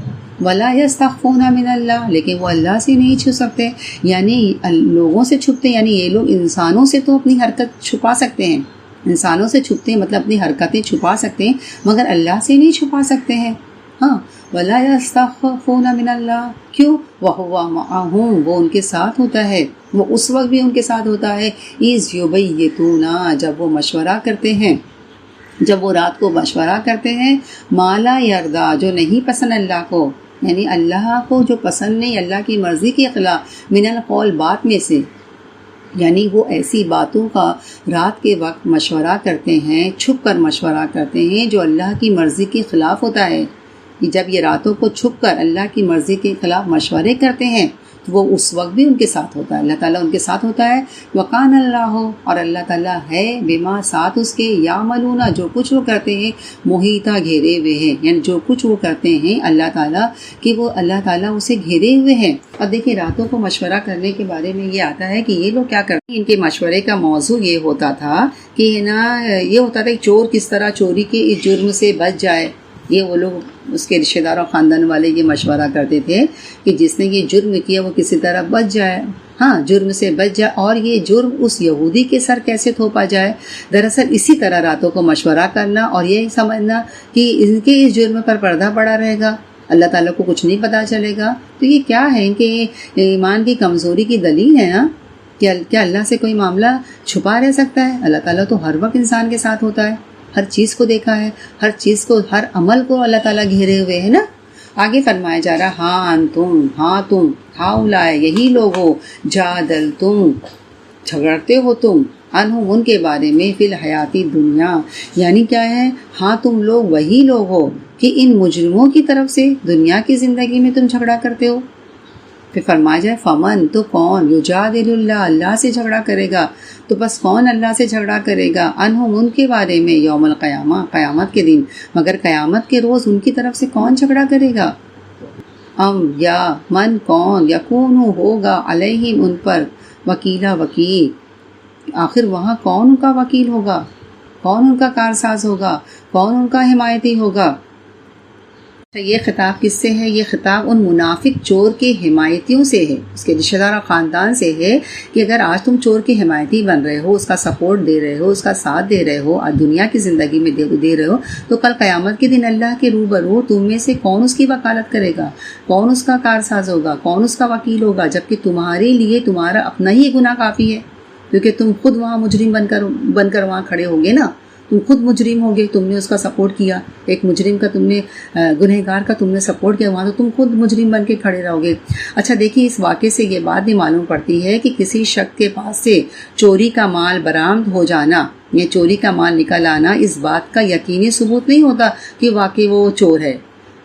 ولا یستخفون من اللہ لیکن وہ اللہ سے نہیں چھپ سکتے. یعنی لوگوں سے چھپتے، یعنی یہ لوگ انسانوں سے تو اپنی حرکت چھپا سکتے ہیں، انسانوں سے چھپتے ہیں مطلب اپنی حرکتیں چھپا سکتے ہیں، مگر اللہ سے نہیں چھپا سکتے ہیں. ہاں ولا یستخفون من اللہ، کیوں؟ وہو معہم وہ ان کے ساتھ ہوتا ہے، وہ اس وقت بھی ان کے ساتھ ہوتا ہے اذ یبیتون جب وہ مشورہ کرتے ہیں، جب وہ رات کو مشورہ کرتے ہیں مالا یردا جو نہیں پسند اللہ کو، یعنی اللہ کو جو پسند نہیں، اللہ کی مرضی کے خلاف، من القول بات میں سے، یعنی وہ ایسی باتوں کا رات کے وقت مشورہ کرتے ہیں، چھپ کر مشورہ کرتے ہیں جو اللہ کی مرضی کے خلاف ہوتا ہے. جب یہ راتوں کو چھپ کر اللہ کی مرضی کے خلاف مشورے کرتے ہیں تو وہ اس وقت بھی ان کے ساتھ ہوتا ہے، اللہ تعالیٰ ان کے ساتھ ہوتا ہے. وقان اللہ اور اللہ تعالیٰ ہے بما ساتھ اس کے یعملون جو کچھ وہ کرتے ہیں محیطہ گھیرے ہوئے ہیں، یعنی جو کچھ وہ کرتے ہیں اللہ تعالیٰ کہ وہ اللہ تعالیٰ اسے گھیرے ہوئے ہیں. اور دیکھیں راتوں کو مشورہ کرنے کے بارے میں یہ آتا ہے کہ یہ لوگ کیا کرتے ہیں، ان کے مشورے کا موضوع یہ ہوتا تھا کہ نا یہ ہوتا تھا کہ چور کس طرح چوری کے اس جرم سے بچ جائے. یہ وہ لوگ اس کے رشتہ دار اور خاندان والے یہ مشورہ کرتے تھے کہ جس نے یہ جرم کیا وہ کسی طرح بچ جائے، ہاں جرم سے بچ جائے، اور یہ جرم اس یہودی کے سر کیسے تھوپا جائے. دراصل اسی طرح راتوں کو مشورہ کرنا اور یہ سمجھنا کہ ان کے اس جرم پر پردہ پڑا رہے گا، اللہ تعالیٰ کو کچھ نہیں پتہ چلے گا. تو یہ کیا ہے، ان کے ایمان کی کمزوری کی دلیل ہے نا. کیا اللہ سے کوئی معاملہ چھپا رہ سکتا ہے؟ اللہ تعالیٰ تو ہر وقت انسان کے ساتھ ہوتا ہے، ہر چیز کو دیکھا ہے، ہر چیز کو، ہر عمل کو اللہ تعالیٰ گھیرے ہوئے ہے نا. آگے فرمایا جا رہا ہاں تم ہاؤلائے یہی لوگ ہو جادلتم جھگڑتے ہو تم عنہم ان کے بارے میں فی الحیاتی دنیا، یعنی کیا ہے، ہاں تم لوگ وہی لوگ ہو کہ ان مجرموں کی طرف سے دنیا کی زندگی میں تم جھگڑا کرتے ہو. پھر فرمایا جائے فمن تو کون یجادل اللہ اللہ سے جھگڑا کرے گا، تو بس کون اللہ سے جھگڑا کرے گا عنہم ان کے بارے میں یوم القیامہ قیامت کے دن، مگر قیامت کے روز ان کی طرف سے کون جھگڑا کرے گا. یا من کون یکون ہوگا علیہم ان پر وکیلا وکیل، آخر وہاں کون ان کا وکیل ہوگا، کون ان کا کارساز ہوگا، کون ان کا حمایتی ہوگا. یہ خطاب کس سے ہے؟ یہ خطاب ان منافق چور کے حمایتیوں سے ہے، اس کے رشتہ دار اور خاندان سے ہے کہ اگر آج تم چور کے حمایتی بن رہے ہو، اس کا سپورٹ دے رہے ہو، اس کا ساتھ دے رہے ہو اور دنیا کی زندگی میں دے رہے ہو، تو کل قیامت کے دن اللہ کے روبرو تم میں سے کون اس کی وکالت کرے گا، کون اس کا کارساز ہوگا، کون اس کا وکیل ہوگا، جبکہ تمہارے لیے تمہارا اپنا ہی گناہ کافی ہے، کیونکہ تم خود وہاں مجرم بن کر وہاں کھڑے ہوگے نا. تم خود مجرم ہوگے، تم نے اس کا سپورٹ کیا، ایک مجرم کا تم نے گنہگار کا تم نے سپورٹ کیا، وہاں تو تم خود مجرم بن کے کھڑے رہو گے. اچھا دیکھیے اس واقعے سے یہ بات بھی معلوم پڑتی ہے کہ کسی شخص کے پاس سے چوری کا مال برآمد ہو جانا، یہ چوری کا مال نکل آنا، اس بات کا یقینی ثبوت نہیں ہوتا کہ واقعی وہ چور ہے.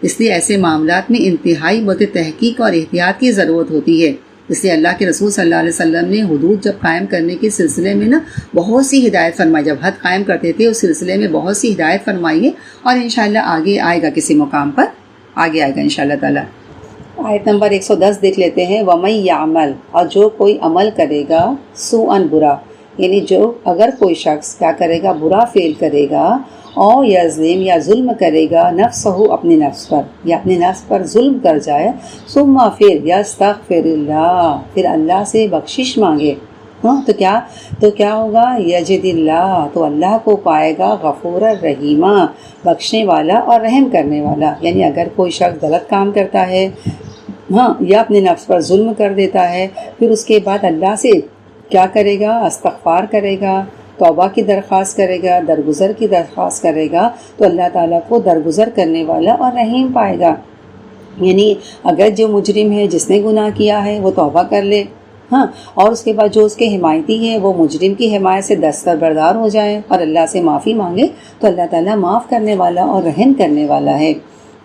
اس لیے ایسے معاملات میں انتہائی بہت تحقیق اور احتیاط کی ضرورت ہوتی ہے. اس لیے اللہ کے رسول صلی اللہ علیہ وسلم نے حدود جب قائم کرنے کے سلسلے میں نا بہت سی ہدایت فرمائی. جب حد قائم کرتے تھے اس سلسلے میں بہت سی ہدایت فرمائی ہے، اور انشاءاللہ آگے آئے گا، کسی مقام پر آگے آئے گا انشاءاللہ تعالیٰ. آیت نمبر 110 دیکھ لیتے ہیں. وَمَن يَعْمَلْ، اور جو کوئی عمل کرے گا، سوءً برا، یعنی جو اگر کوئی شخص کیا کرے گا، برا فعل کرے گا، اور یظلم یا ظلم کرے گا، نفسہ اپنے نفس پر، یا اپنے نفس پر ظلم کر جائے، ثم پھر یستغفر اللہ، پھر اللہ سے بخشش مانگے، تو کیا ہوگا، یجد اللہ، تو اللہ کو پائے گا، غفور الرحیمہ، بخشنے والا اور رحم کرنے والا. یعنی اگر کوئی شخص غلط کام کرتا ہے یا اپنے نفس پر ظلم کر دیتا ہے، پھر اس کے بعد اللہ سے کیا کرے گا، استغفار کرے گا، توبہ کی درخواست کرے گا، درگزر کی درخواست کرے گا، تو اللہ تعالیٰ کو درگزر کرنے والا اور رحیم پائے گا. یعنی اگر جو مجرم ہے، جس نے گناہ کیا ہے، وہ توبہ کر لے، اور اس کے بعد جو اس کے حمایتی ہے وہ مجرم کی حمایت سے دستبردار ہو جائے اور اللہ سے معافی مانگے، تو اللہ تعالیٰ معاف کرنے والا اور رحم کرنے والا ہے.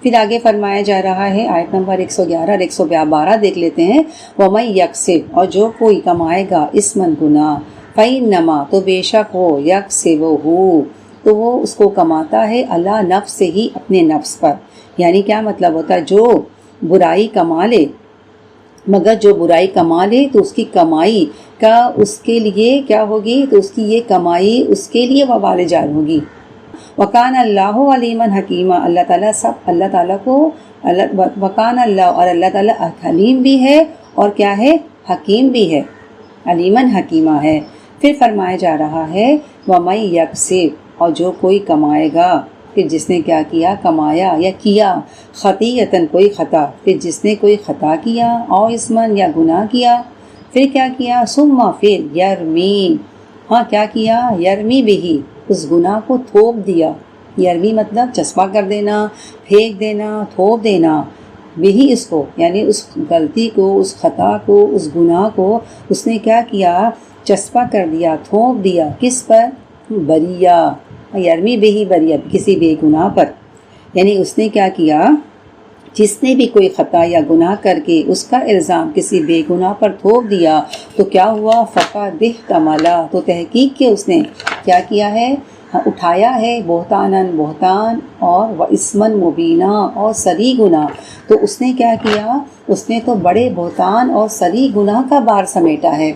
پھر آگے فرمایا جا رہا ہے، آیت نمبر 111 اور 112 دیکھ لیتے ہیں. وَمَن یکسب، اور جو کوئی کمائے گا، اسمن گناہ، فَإِنَّمَا، تو بے شک وہ، یکسبہ، تو وہ اس کو کماتا ہے، علی نفسہ، اپنے نفس پر. یعنی کیا مطلب ہوتا ہے، جو برائی کما لے، مگر جو برائی کما لے تو اس کی کمائی کا اس کے لیے کیا ہوگی، تو اس کی یہ کمائی اس کے لیے وبال جال ہوگی. وکان اللہ علیما حکیمہ، اللہ تعالیٰ کو وکان اللہ، اور اللہ تعالیٰ حلیم بھی ہے اور کیا ہے، حکیم بھی ہے، علیما حکیمہ ہے. پھر فرمایا جا رہا ہے وَمَن یکسب، اور جو کوئی کمائے گا، پھر جس نے کیا کیا، کمایا یا کیا، خطیئتن، کوئی خطا، پھر جس نے کوئی خطا کیا، اور اسمن، یا گناہ کیا، پھر کیا کیا، ثم، پھر یرمی، کیا کیا، یرمی بہی، اس گناہ کو تھوپ دیا. یرمی مطلب چسپا کر دینا، پھینک دینا، تھوپ دینا، وہی اس کو، یعنی اس غلطی کو، اس خطا کو، اس گناہ کو اس نے کیا کیا، چسپا کر دیا، تھوپ دیا، کس پر، بریہ، یرمی بہی بریہ، کسی بے گناہ پر. یعنی اس نے کیا کیا، جس نے بھی کوئی خطا یا گناہ کر کے اس کا الزام کسی بے گناہ پر تھوپ دیا، تو کیا ہوا، فقد احتمل، تو تحقیق کے اس نے کیا کیا ہے، اٹھایا ہے، بہتان اور اسمن مبینہ، اور سری گناہ. تو اس نے کیا کیا، اس نے تو بڑے بہتان اور سری گناہ کا بار سمیٹا ہے.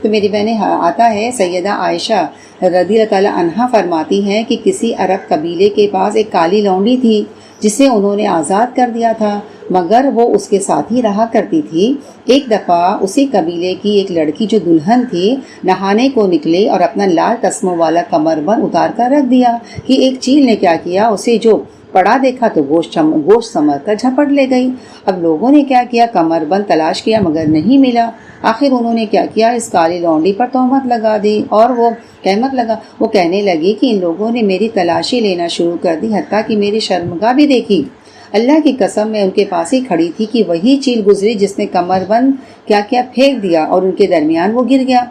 تو میری بہنیں، آتا ہے سیدہ عائشہ رضی اللہ تعالیٰ عنہا فرماتی ہیں کہ کسی عرب قبیلے کے پاس ایک کالی لونڈی تھی جسے انہوں نے آزاد کر دیا تھا، مگر وہ اس کے ساتھ ہی رہا کرتی تھی. ایک دفعہ اسی قبیلے کی ایک لڑکی جو دلہن تھی، نہانے کو نکلے اور اپنا لال تسموں والا کمر بند اتار کر رکھ دیا کہ ایک چیل نے کیا کیا، اسے جو پڑا دیکھا تو گوشت سمر کر جھپٹ لے گئی. اب لوگوں نے کیا کیا، کمر بند تلاش کیا مگر نہیں ملا. آخر انہوں نے کیا کیا، اس کالی لونڈی پر تہمت لگا دی، اور وہ کہنے لگی کہ ان لوگوں نے میری تلاشی لینا شروع کر دی، حتیٰ کہ میری شرمگاہ بھی دیکھی. اللہ کی قسم میں ان کے پاس ہی کھڑی تھی کہ وہی چیل گزری جس نے کمر بند کیا پھینک دیا اور ان کے درمیان وہ گر گیا.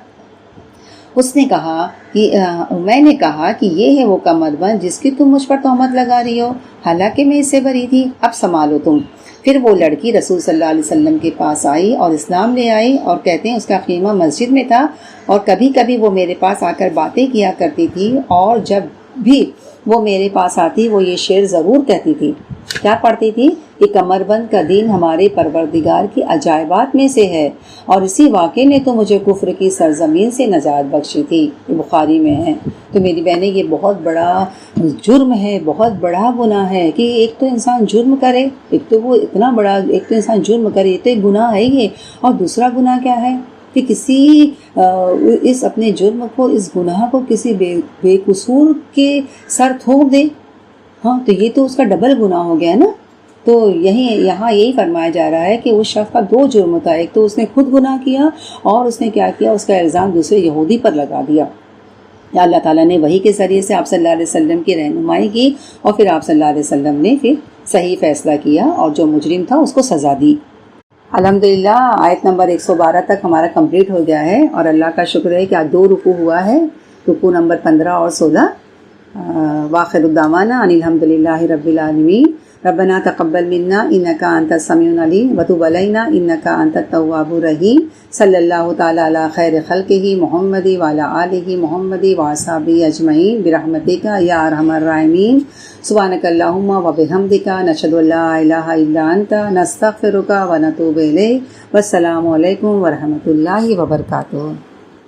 اس نے کہا کہ میں نے کہا کہ یہ ہے وہ کمر بند جس کی تم مجھ پر تہمت لگا رہی ہو، حالانکہ میں اس سے بری تھی، اب سنبھالو تم. پھر وہ لڑکی رسول صلی اللہ علیہ وسلم کے پاس آئی اور اسلام لے آئی، اور کہتے ہیں اس کا خیمہ مسجد میں تھا، اور کبھی کبھی وہ میرے پاس آ کر باتیں کیا کرتی تھی، اور جب بھی وہ میرے پاس آتی وہ یہ شعر ضرور کہتی تھی. کیا پڑھتی تھی کہ کمر بند کا دین ہمارے پروردگار کی عجائبات میں سے ہے، اور اسی واقعے نے تو مجھے کفر کی سرزمین سے نجات بخشی تھی. یہ بخاری میں ہے. تو میری بہنیں، یہ بہت بڑا جرم ہے، بہت بڑا گناہ ہے کہ ایک تو انسان جرم کرے، ایک تو انسان جرم کرے، تو ایک گناہ ہے یہ. اور دوسرا گناہ کیا ہے کہ کسی اس اپنے جرم کو، اس گناہ کو کسی بے قصور کے سر تھوپ دے. تو یہ تو اس کا ڈبل گناہ ہو گیا نا. تو یہاں یہی فرمایا جا رہا ہے کہ اس شخص کا دو جرم تھا، ایک تو اس نے خود گناہ کیا، اور اس نے کیا کیا، اس کا الزام دوسرے یہودی پر لگا دیا. یا اللہ تعالیٰ نے وحی کے ذریعے سے آپ صلی اللہ علیہ وسلم کی رہنمائی کی، اور پھر آپ صلی اللہ علیہ وسلم نے پھر صحیح فیصلہ کیا، اور جو مجرم تھا اس کو سزا دی. الحمدللہ آیت نمبر 112 تک ہمارا کمپلیٹ ہو گیا ہے، اور اللہ کا شکر ہے کہ آج 2 رکوع ہوا ہے، رکوع نمبر 15 اور 16. واخر الدعوانا ان الحمدللہ رب العالمین. ربنا تقبل منا انک انت السمیع العلیم وتب علینا انک انت التواب الرحیم صلی اللہ تعالی علی خیر خلقہ محمد وعلی آلہ محمد واصحابہ اجمعین برحمتک یا ارحم الراحمین سبحانک اللہم وبحمدک نشہد ان لا الہ الا انت نستغفرک ونتوب الیک والسلام علیکم ورحمۃ اللہ وبرکاتہ.